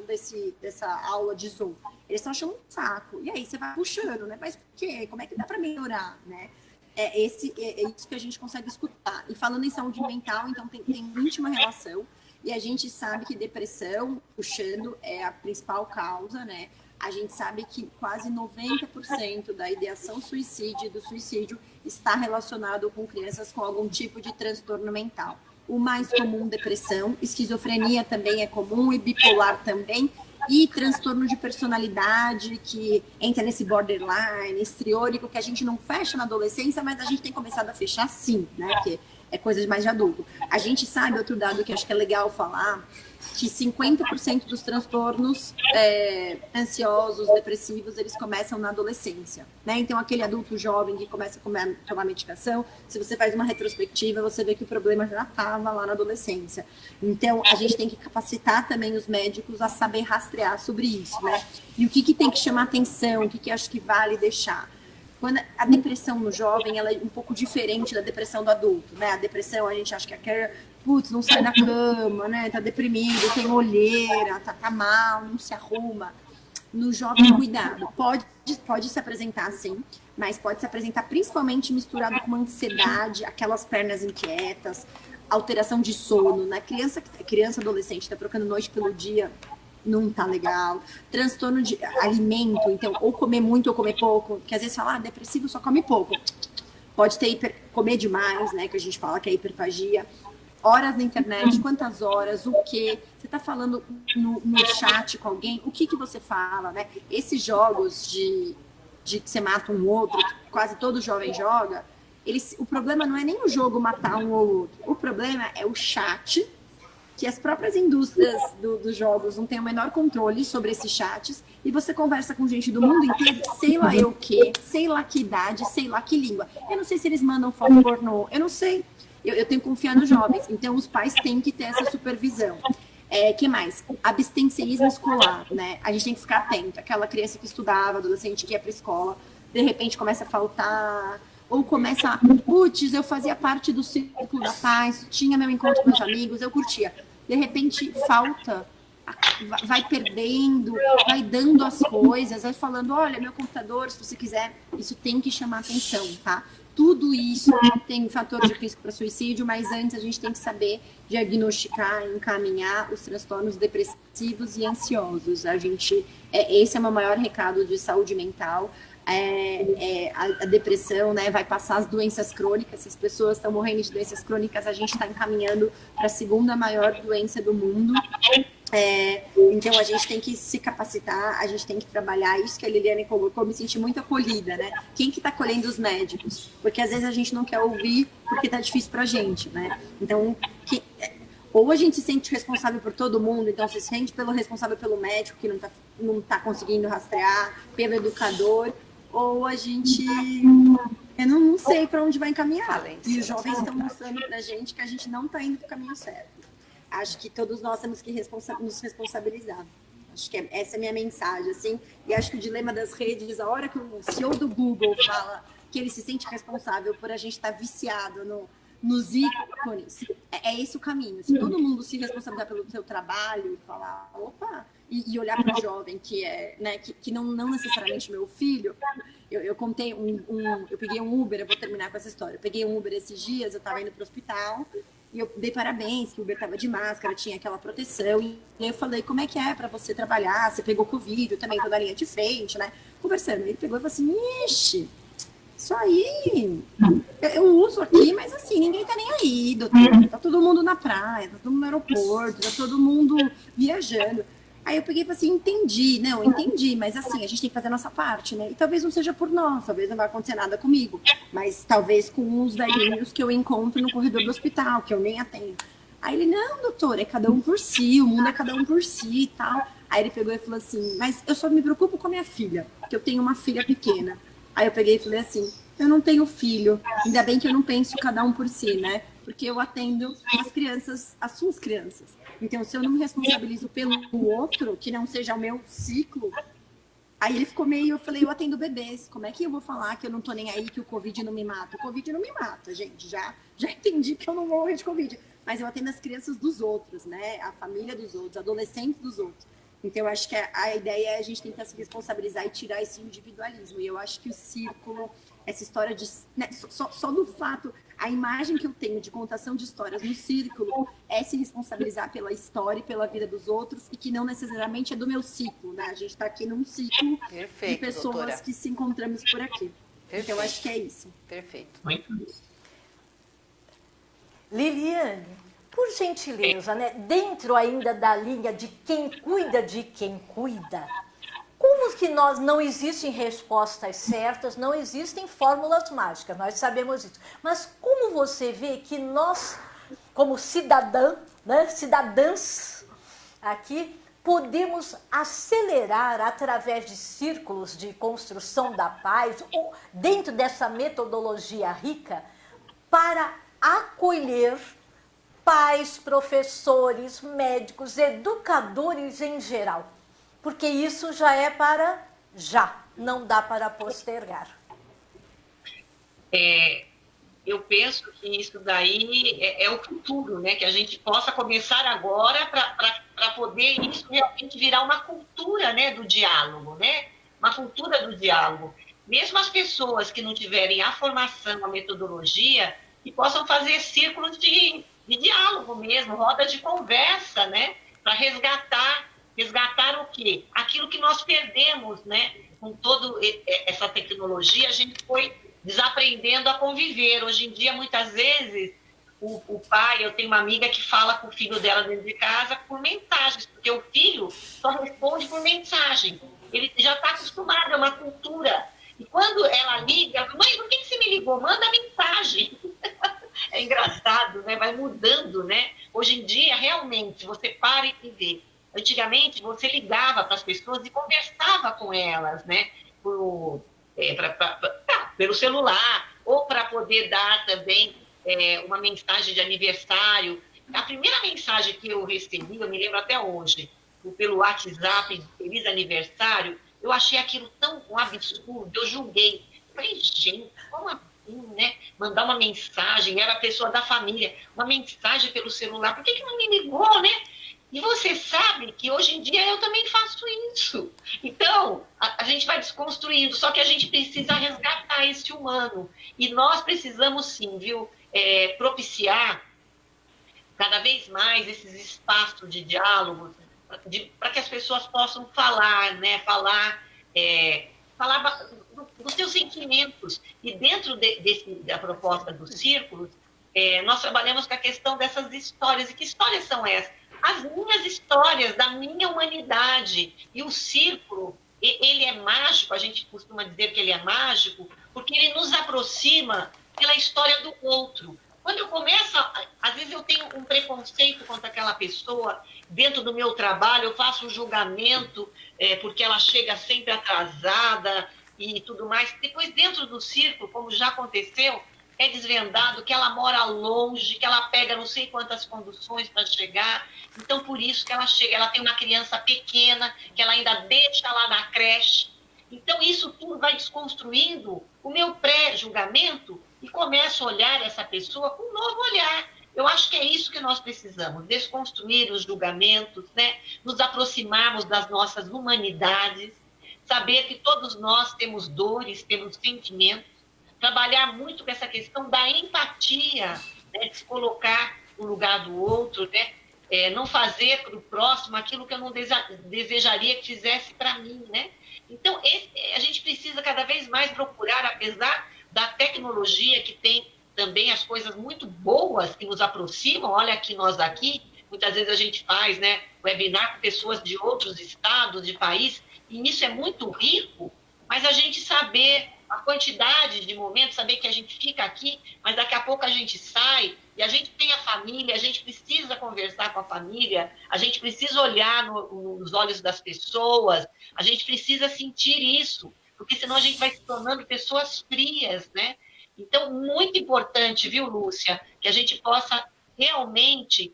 dessa aula de Zoom. Eles estão achando um saco. E aí você vai puxando, né? Mas por quê? Como é que dá para melhorar, né? É isso que a gente consegue escutar. E falando em saúde mental, então tem íntima relação. E a gente sabe que depressão, puxando, é a principal causa, né? A gente sabe que quase 90% da ideação suicídio e do suicídio está relacionado com crianças com algum tipo de transtorno mental. O mais comum, depressão, esquizofrenia também é comum e bipolar também, e transtorno de personalidade, que entra nesse borderline, histriônico, que a gente não fecha na adolescência, mas a gente tem começado a fechar sim, né? Porque é coisa mais de adulto. A gente sabe, outro dado que acho que é legal falar, que 50% dos transtornos ansiosos, depressivos, eles começam na adolescência, né? Então, aquele adulto jovem que começa a tomar medicação, se você faz uma retrospectiva, você vê que o problema já estava lá na adolescência. Então, a gente tem que capacitar também os médicos a saber rastrear sobre isso, né? E o que tem que chamar atenção, o que acho que vale deixar. Quando a depressão no jovem, ela é um pouco diferente da depressão do adulto, né? A depressão, a gente acha que putz, não sai da cama, né? Tá deprimido, tem olheira, tá mal, não se arruma. No jovem, cuidado. Pode se apresentar assim, mas pode se apresentar principalmente misturado com uma ansiedade, aquelas pernas inquietas, alteração de sono, né? Criança adolescente tá trocando noite pelo dia, não tá legal. Transtorno de alimento, então, ou comer muito ou comer pouco, que às vezes fala, depressivo só come pouco. Pode ter comer demais, né? Que a gente fala que é hiperfagia. Horas na internet, quantas horas, o quê? Você está falando no chat com alguém, o que você fala, né? Esses jogos de que você mata um outro, que quase todo jovem joga, o problema não é nem o jogo matar um ou outro, o problema é o chat, que as próprias indústrias dos jogos não têm o menor controle sobre esses chats, e você conversa com gente do mundo inteiro, sei lá eu o quê, sei lá que idade, sei lá que língua. Eu não sei se eles mandam foto pornô, eu não sei. Eu tenho que confiar nos jovens, então os pais têm que ter essa supervisão. Que mais? Abstencionismo escolar, né? A gente tem que ficar atento. Aquela criança que estudava, adolescente que ia para a escola, de repente começa a faltar, ou começa, putz, eu fazia parte do círculo da paz, tinha meu encontro com os amigos, eu curtia. De repente falta, vai perdendo, vai dando as coisas, vai falando, olha, meu computador, se você quiser, isso tem que chamar atenção, tá? Tudo isso tem fator de risco para suicídio, mas antes a gente tem que saber diagnosticar e encaminhar os transtornos depressivos e ansiosos. Esse é o meu maior recado de saúde mental. A depressão, né, vai passar as doenças crônicas. Se as pessoas estão morrendo de doenças crônicas, a gente está encaminhando para a segunda maior doença do mundo. Então a gente tem que se capacitar, a gente tem que trabalhar. Isso que a Liliane colocou, me senti muito acolhida, né? Quem que está acolhendo os médicos? Porque às vezes a gente não quer ouvir porque tá difícil pra gente, né? Então, ou a gente se sente responsável por todo mundo, então se sente responsável pelo médico que não tá conseguindo rastrear, pelo educador, ou a gente, eu não sei para onde vai encaminhar. E os jovens estão mostrando pra gente que a gente não tá indo pro caminho certo. Acho que todos nós temos que nos responsabilizar. Acho que essa é a minha mensagem, assim. E acho que o dilema das redes, a hora que o CEO do Google fala que ele se sente responsável por a gente estar viciado nos ícones, é esse o caminho. Se todo mundo se responsabilizar pelo seu trabalho e falar, opa, e olhar para o jovem, que é, né, que não necessariamente meu filho. Eu contei eu peguei um Uber, eu vou terminar com essa história. Eu peguei um Uber esses dias, eu estava indo para o hospital, e eu dei parabéns, que o Uber estava de máscara, tinha aquela proteção. E eu falei, como é que é para você trabalhar? Você pegou Covid, eu também tô na linha de frente, né? Conversando. Ele pegou e falou assim, ixi, isso aí, eu uso aqui, mas assim, ninguém tá nem aí, doutor. Tá todo mundo na praia, tá todo mundo no aeroporto, tá todo mundo viajando. Aí eu peguei e falei assim, entendi, não, entendi, mas assim, a gente tem que fazer a nossa parte, né? E talvez não seja por nós, talvez não vai acontecer nada comigo, mas talvez com os velhinhos que eu encontro no corredor do hospital, que eu nem atendo. Aí ele, não, doutor, é cada um por si, o mundo é cada um por si e tal. Aí ele pegou e falou assim, mas eu só me preocupo com a minha filha, porque eu tenho uma filha pequena. Aí eu peguei e falei assim, eu não tenho filho, ainda bem que eu não penso cada um por si, né? Porque eu atendo as crianças, as suas crianças. Então, se eu não me responsabilizo pelo outro, que não seja o meu ciclo, aí ele ficou meio, eu falei, eu atendo bebês, como é que eu vou falar que eu não tô nem aí, que o Covid não me mata? O Covid não me mata, gente, já entendi que eu não vou morrer de Covid, mas eu atendo as crianças dos outros, né, a família dos outros, adolescentes dos outros. Então, eu acho que a ideia é a gente tentar se responsabilizar e tirar esse individualismo, e eu acho que o círculo, essa história de, né, só do fato, a imagem que eu tenho de contação de histórias no círculo é se responsabilizar pela história e pela vida dos outros e que não necessariamente é do meu ciclo, né? A gente está aqui num ciclo Perfeito, de pessoas doutora. que se encontramos por aqui. Perfeito. Então, eu acho que é isso. Perfeito. Muito bem. Liliane, por gentileza, né, dentro ainda da linha de quem cuida, como que nós não existem respostas certas, não existem fórmulas mágicas, nós sabemos isso. Mas como você vê que nós, como cidadãs aqui, podemos acelerar através de círculos de construção da paz, ou dentro dessa metodologia rica, para acolher pais, professores, médicos, educadores em geral? Porque isso já é para já, não dá para postergar. Eu penso que isso daí é o futuro, né? Que a gente possa começar agora para poder isso realmente virar uma cultura, né, do diálogo, né? Uma cultura do diálogo. Mesmo as pessoas que não tiverem a formação, a metodologia, que possam fazer círculos de diálogo mesmo, rodas de conversa, né? Para resgatar o quê? Aquilo que nós perdemos, né? Com toda essa tecnologia, a gente foi desaprendendo a conviver. Hoje em dia, muitas vezes, o pai, eu tenho uma amiga que fala com o filho dela dentro de casa por mensagens, porque o filho só responde por mensagem. Ele já está acostumado, é uma cultura. E quando ela liga, ela fala, mãe, por que você me ligou? Manda mensagem. É engraçado, né? Vai mudando, né? Hoje em dia, realmente, você para e vê. Antigamente, você ligava para as pessoas e conversava com elas, né? Pelo celular, ou para poder dar também uma mensagem de aniversário. A primeira mensagem que eu recebi, eu me lembro até hoje, pelo WhatsApp, de feliz aniversário, eu achei aquilo tão um absurdo, eu julguei. Eu falei, gente, como assim, né? Mandar uma mensagem, era a pessoa da família, uma mensagem pelo celular, por que não me ligou, né? E você sabe que hoje em dia eu também faço isso. Então, a gente vai desconstruindo, só que a gente precisa resgatar esse humano. E nós precisamos, sim, viu, propiciar cada vez mais esses espaços de diálogo, para que as pessoas possam falar, né? Falar dos seus sentimentos. E dentro da proposta dos círculos, nós trabalhamos com a questão dessas histórias. E que histórias são essas? As minhas histórias, da minha humanidade. E o círculo, ele é mágico, a gente costuma dizer que ele é mágico, porque ele nos aproxima pela história do outro. Quando eu começo, às vezes eu tenho um preconceito contra aquela pessoa, dentro do meu trabalho eu faço um julgamento, porque ela chega sempre atrasada e tudo mais. Depois, dentro do círculo, como já aconteceu, é desvendado que ela mora longe, que ela pega não sei quantas conduções para chegar. Então, por isso que ela chega. Ela tem uma criança pequena, que ela ainda deixa lá na creche. Então, isso tudo vai desconstruindo o meu pré-julgamento e começo a olhar essa pessoa com um novo olhar. Eu acho que é isso que nós precisamos, desconstruir os julgamentos, né? Nos aproximarmos das nossas humanidades, saber que todos nós temos dores, temos sentimentos, trabalhar muito com essa questão da empatia, né? De se colocar no lugar do outro, né? Não fazer para o próximo aquilo que eu não desejaria que fizesse para mim, né? Então, a gente precisa cada vez mais procurar, apesar da tecnologia que tem também as coisas muito boas que nos aproximam, olha aqui nós aqui, muitas vezes a gente faz, né, webinar com pessoas de outros estados, de país, e isso é muito rico, mas a gente saber a quantidade de momentos, saber que a gente fica aqui, mas daqui a pouco a gente sai, e a gente tem a família, a gente precisa conversar com a família, a gente precisa olhar nos olhos das pessoas, a gente precisa sentir isso, porque senão a gente vai se tornando pessoas frias, né? Então, muito importante, viu, Lúcia, que a gente possa realmente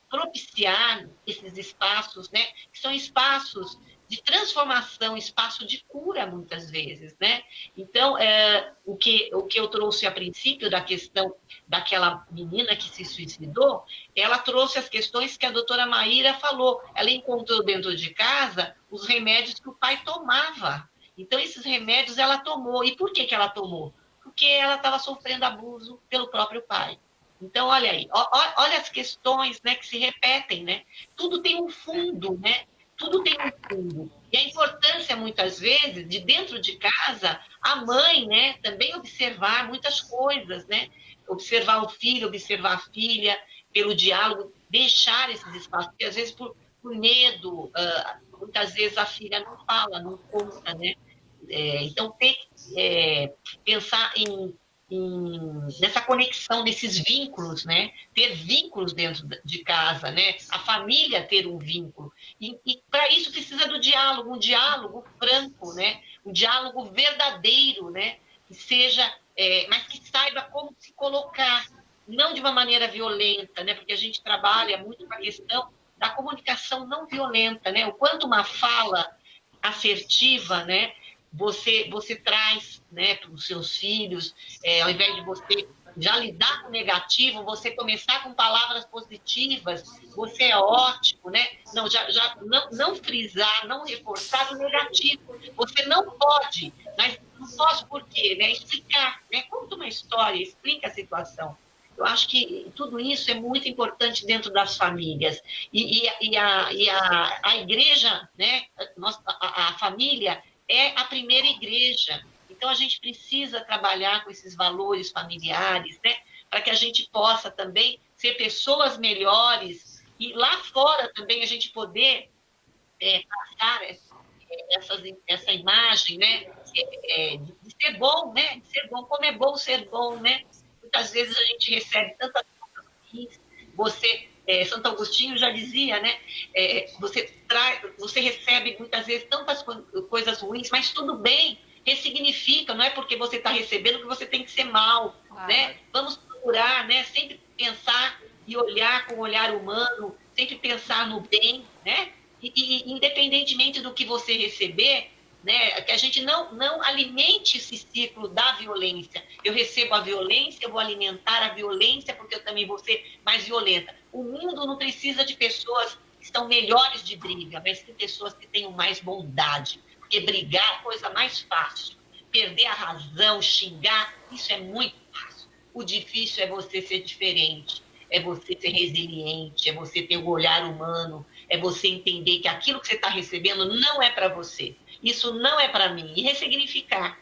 propiciar esses espaços, né? Que são espaços de transformação, espaço de cura, muitas vezes, né? Então, o que eu trouxe a princípio da questão daquela menina que se suicidou, ela trouxe as questões que a doutora Maíra falou. Ela encontrou dentro de casa os remédios que o pai tomava. Então, esses remédios ela tomou. E por que ela tomou? Porque ela estava sofrendo abuso pelo próprio pai. Então, olha aí, olha as questões, né, que se repetem, né? Tudo tem um fundo, né? Tudo tem um fundo. E a importância, muitas vezes, de dentro de casa, a mãe, né, também observar muitas coisas, né? Observar o filho, observar a filha, pelo diálogo, deixar esses espaços, porque às vezes por medo, muitas vezes a filha não fala, não conta, né? Então, ter que pensar nessa conexão, nesses vínculos, né? Ter vínculos dentro de casa, né? A família ter um vínculo. E para isso precisa do diálogo, um diálogo franco, né? Um diálogo verdadeiro, né? Que seja, mas que saiba como se colocar, não de uma maneira violenta, né? Porque a gente trabalha muito com a questão da comunicação não violenta, né? O quanto uma fala assertiva, né? Você traz, né, para os seus filhos, ao invés de você já lidar com o negativo, você começar com palavras positivas, você é ótimo, né? Não frisar, não reforçar o negativo. Você não pode, mas não posso por quê? Né? Explicar, né? Conta uma história, explica a situação. Eu acho que tudo isso é muito importante dentro das famílias. E a igreja, né? A família é a primeira igreja. Então, a gente precisa trabalhar com esses valores familiares, né? Para que a gente possa também ser pessoas melhores e lá fora também a gente poder passar essa imagem, né? De ser bom, né? De ser bom, como é bom ser bom, né? Muitas vezes a gente recebe tantas coisas ruins. Santo Agostinho já dizia, né? Você recebe muitas vezes tantas coisas ruins, mas tudo bem, ressignifica, não é porque você está recebendo que você tem que ser mal, né? Vamos procurar, né? Sempre pensar e olhar com o olhar humano, sempre pensar no bem, né? E independentemente do que você receber, né, que a gente não alimente esse ciclo da violência. Eu recebo a violência, eu vou alimentar a violência porque eu também vou ser mais violenta. O mundo não precisa de pessoas que estão melhores de briga, mas de pessoas que tenham mais bondade. Porque brigar é a coisa mais fácil. Perder a razão, xingar, isso é muito fácil. O difícil é você ser diferente, é você ser resiliente, é você ter o olhar humano, é você entender que aquilo que você está recebendo não é para você. Isso não é para mim. E ressignificar.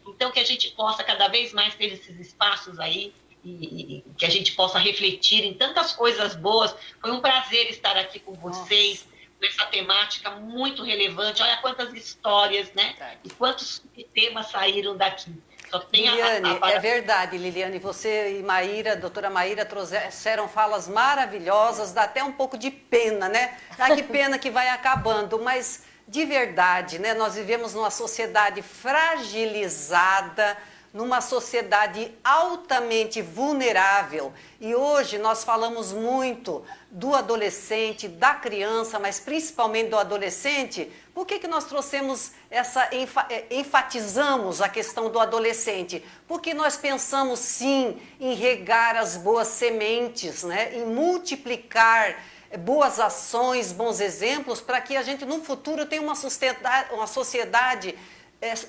Então, que a gente possa cada vez mais ter esses espaços aí e que a gente possa refletir em tantas coisas boas. Foi um prazer estar aqui com vocês, nessa temática muito relevante. Olha quantas histórias, né? E quantos temas saíram daqui. Só tem Liliane, é verdade, Liliane. Você e Maíra, doutora Maíra, trouxeram falas maravilhosas. Dá até um pouco de pena, né? Ah, que pena que vai acabando, mas... De verdade, né? Nós vivemos numa sociedade fragilizada, numa sociedade altamente vulnerável. E hoje nós falamos muito do adolescente, da criança, mas principalmente do adolescente. Por que nós trouxemos enfatizamos a questão do adolescente? Porque nós pensamos sim em regar as boas sementes, né? Em multiplicar boas ações, bons exemplos, para que a gente no futuro tenha uma sociedade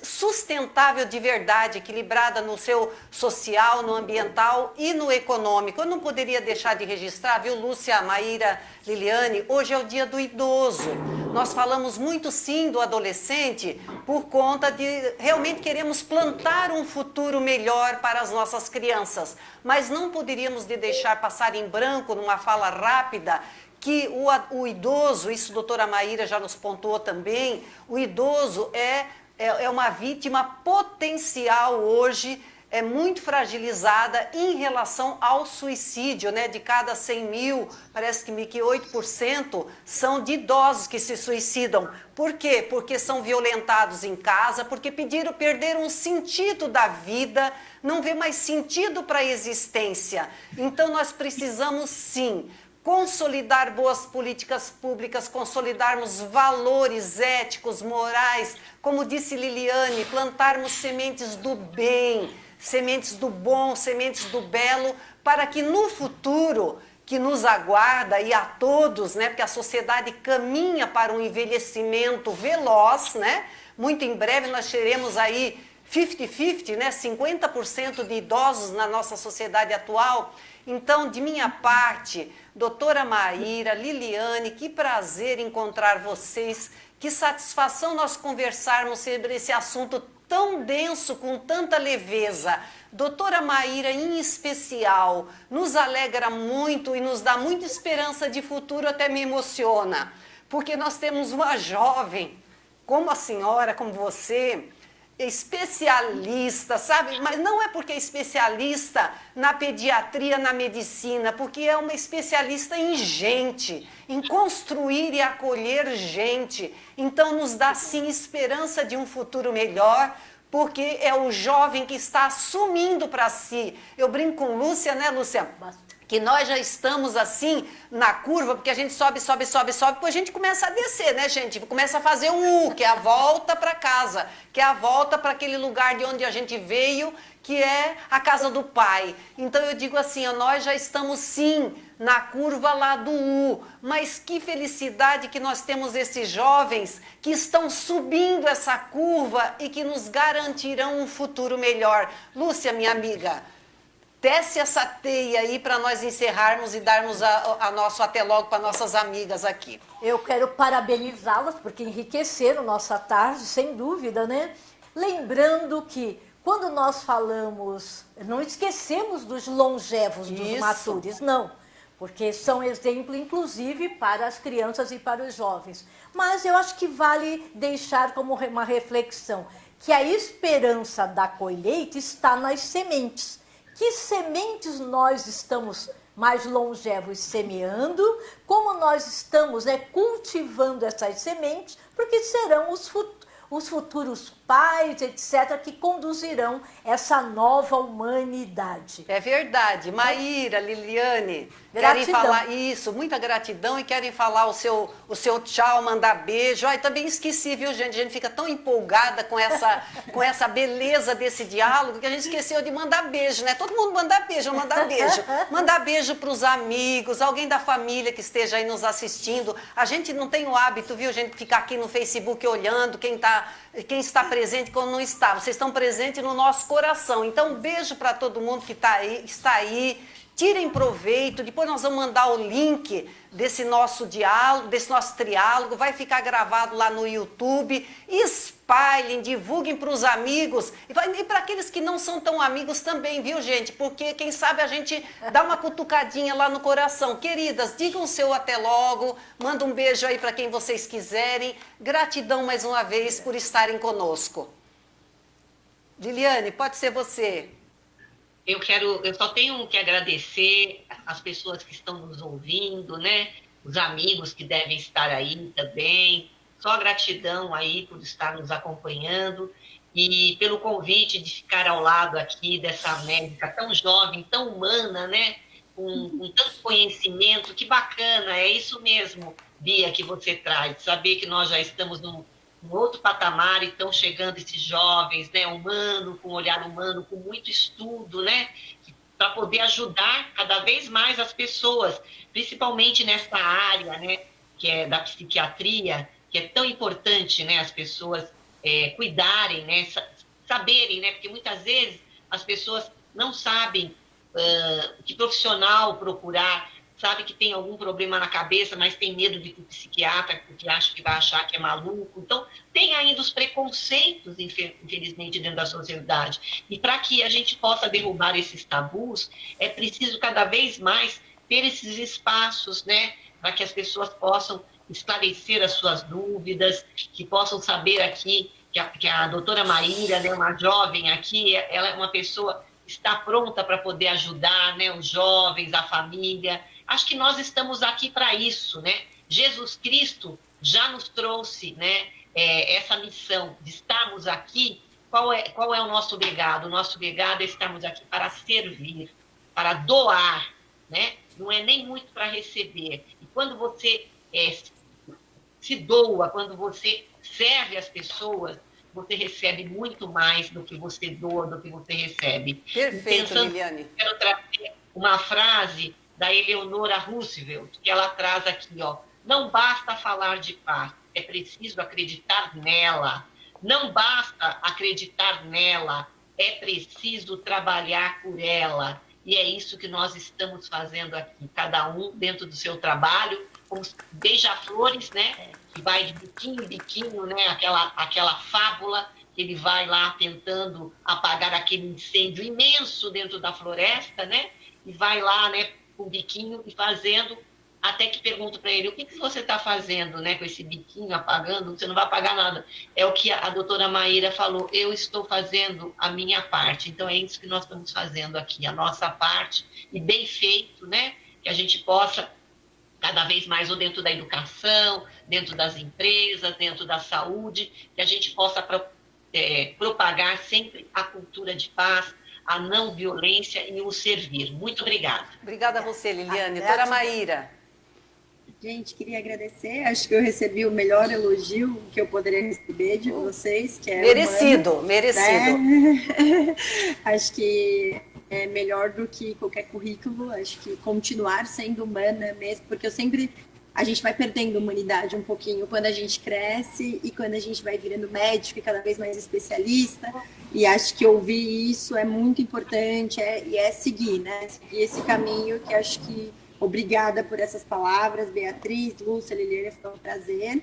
sustentável de verdade, equilibrada no seu social, no ambiental e no econômico. Eu não poderia deixar de registrar, viu, Lúcia, Maíra, Liliane, hoje é o dia do idoso. Nós falamos muito sim do adolescente por conta de realmente queremos plantar um futuro melhor para as nossas crianças, mas não poderíamos de deixar passar em branco numa fala rápida que o idoso, isso a doutora Maíra já nos pontuou também, o idoso é uma vítima potencial hoje, é muito fragilizada em relação ao suicídio, né? De cada 100 mil, parece que 8% são de idosos que se suicidam. Por quê? Porque são violentados em casa, porque perderam o sentido da vida, não vê mais sentido para a existência. Então nós precisamos sim consolidar boas políticas públicas, consolidarmos valores éticos, morais, como disse Liliane, plantarmos sementes do bem, sementes do bom, sementes do belo, para que no futuro que nos aguarda e a todos, né, porque a sociedade caminha para um envelhecimento veloz, né? Muito em breve nós teremos aí 50-50, né, 50% de idosos na nossa sociedade atual. Então, de minha parte, doutora Maíra, Liliane, que prazer encontrar vocês, que satisfação nós conversarmos sobre esse assunto tão denso, com tanta leveza. Doutora Maíra, em especial, nos alegra muito e nos dá muita esperança de futuro, até me emociona, porque nós temos uma jovem, como a senhora, como você, especialista, sabe? Mas não é porque é especialista na pediatria, na medicina, porque é uma especialista em gente, em construir e acolher gente. Então nos dá sim esperança de um futuro melhor, porque é o jovem que está assumindo para si. Eu brinco com Lúcia, né, Lúcia? Que nós já estamos assim na curva, porque a gente sobe, depois a gente começa a descer, né, gente? Começa a fazer um U, que é a volta para casa, que é a volta para aquele lugar de onde a gente veio, que é a casa do Pai. Então eu digo assim, ó, nós já estamos sim na curva lá do U, mas que felicidade que nós temos esses jovens que estão subindo essa curva e que nos garantirão um futuro melhor. Lúcia, minha amiga, tece essa teia aí para nós encerrarmos e darmos a nosso até logo para nossas amigas aqui. Eu quero parabenizá-las porque enriqueceram nossa tarde, sem dúvida, né? Lembrando que quando nós falamos, não esquecemos dos longevos, dos matures, não. Porque são exemplo, inclusive, para as crianças e para os jovens. Mas eu acho que vale deixar como uma reflexão que a esperança da colheita está nas sementes. Que sementes nós estamos mais longevos semeando, como nós estamos cultivando essas sementes, porque serão os futuros pais, etc., que conduzirão essa nova humanidade. É verdade. Maíra, Liliane, gratidão. Querem falar isso, muita gratidão, e querem falar o seu tchau, mandar beijo. Ai, também esqueci, viu, gente? A gente fica tão empolgada com essa beleza desse diálogo que a gente esqueceu de mandar beijo, né? Todo mundo mandar beijo, mandar beijo. Mandar beijo para os amigos, alguém da família que esteja aí nos assistindo. A gente não tem o hábito, viu, gente, de ficar aqui no Facebook olhando quem está presente e quem não está. Vocês estão presentes no nosso coração. Então, um beijo para todo mundo que está aí. Tirem proveito. Depois nós vamos mandar o link desse nosso diálogo, desse nosso triálogo. Vai ficar gravado lá no YouTube. Espalhem, divulguem para os amigos. E para aqueles que não são tão amigos também, viu, gente? Porque, quem sabe, a gente dá uma cutucadinha lá no coração. Queridas, digam o seu até logo. Manda um beijo aí para quem vocês quiserem. Gratidão mais uma vez por estarem conosco. Liliane, pode ser você. Eu só tenho que agradecer as pessoas que estão nos ouvindo, né? Os amigos que devem estar aí também. Só gratidão aí por estar nos acompanhando e pelo convite de ficar ao lado aqui dessa médica tão jovem, tão humana, né? Com tanto conhecimento. Que bacana, é isso mesmo, Bia, que você traz. Saber que nós já estamos num outro patamar, e estão chegando esses jovens, né, humano, com olhar humano, com muito estudo, né, para poder ajudar cada vez mais as pessoas, principalmente nessa área, né, que é da psiquiatria, que é tão importante, né, as pessoas cuidarem, né, saberem, né, porque muitas vezes as pessoas não sabem que profissional procurar, sabe que tem algum problema na cabeça, mas tem medo de ir para o psiquiatra, porque acha que vai achar que é maluco. Então, tem ainda os preconceitos, infelizmente, dentro da sociedade. E para que a gente possa derrubar esses tabus, é preciso cada vez mais ter esses espaços, né, para que as pessoas possam esclarecer as suas dúvidas, que possam saber aqui que a doutora Maíra, né, uma jovem aqui, ela é uma pessoa que está pronta para poder ajudar, né, os jovens, a família. Acho que nós estamos aqui para isso, né? Jesus Cristo já nos trouxe, né, essa missão de estarmos aqui. Qual é o nosso legado? O nosso legado é estarmos aqui para servir, para doar, né? Não é nem muito para receber. E quando você se doa, quando você serve as pessoas, você recebe muito mais do que você doa, do que você recebe. Perfeito, Liliane. Quero trazer uma frase da Eleonora Roosevelt, que ela traz aqui, ó. Não basta falar de paz, é preciso acreditar nela. Não basta acreditar nela, é preciso trabalhar por ela. E é isso que nós estamos fazendo aqui, cada um dentro do seu trabalho, como beija-flores, né? Que vai de biquinho em biquinho, né? Aquela fábula que ele vai lá tentando apagar aquele incêndio imenso dentro da floresta, né? E vai lá, né, com o biquinho e fazendo, até que pergunto para ele, o que você está fazendo, né, com esse biquinho apagando? Você não vai apagar nada. É o que a doutora Maíra falou, eu estou fazendo a minha parte. Então é isso que nós estamos fazendo aqui, a nossa parte, e bem feito, né? Que a gente possa cada vez mais, ou dentro da educação, dentro das empresas, dentro da saúde, que a gente possa propagar sempre a cultura de paz, a não violência e o servir. Muito obrigada. Obrigada a você, Liliane. Doutora Maíra. Gente, queria agradecer. Acho que eu recebi o melhor elogio que eu poderia receber de vocês, que é merecido, humano, merecido. Né? Acho que é melhor do que qualquer currículo. Acho que continuar sendo humana mesmo, porque a gente vai perdendo humanidade um pouquinho quando a gente cresce e quando a gente vai virando médico e cada vez mais especialista. E acho que ouvir isso é muito importante e é seguir, né? Seguir esse caminho que acho que... Obrigada por essas palavras, Beatriz, Lúcia, Liliane, foi um prazer.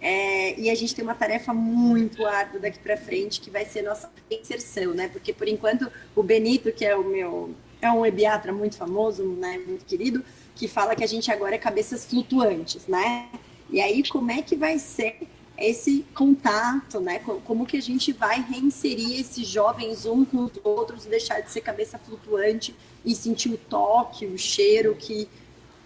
E a gente tem uma tarefa muito árdua daqui para frente, que vai ser nossa inserção, né? Porque, por enquanto, o Benito, que é um ebiatra muito famoso, né? Muito querido, que fala que a gente agora é cabeças flutuantes, né? E aí, como é que vai ser esse contato, né? Como que a gente vai reinserir esses jovens uns com os outros, deixar de ser cabeça flutuante e sentir o toque, o cheiro, que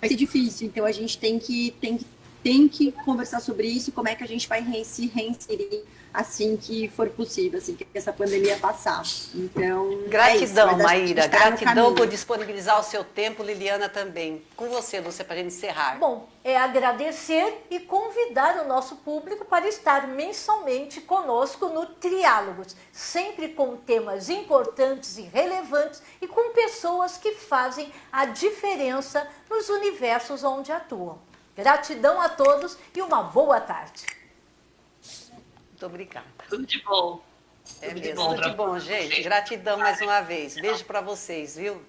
vai ser difícil. Então, a gente tem que conversar sobre isso, como é que a gente vai se reinserir assim que for possível, assim que essa pandemia passar. Então, gratidão, isso, Maíra, gratidão por disponibilizar o seu tempo, Liliana também. Com você, Lúcia, para a gente encerrar. Bom, é agradecer e convidar o nosso público para estar mensalmente conosco no Triálogos, sempre com temas importantes e relevantes e com pessoas que fazem a diferença nos universos onde atuam. Gratidão a todos e uma boa tarde. Muito obrigada. Tudo de bom. Tudo de bom, gente. Gratidão mais uma vez. Beijo para vocês, viu?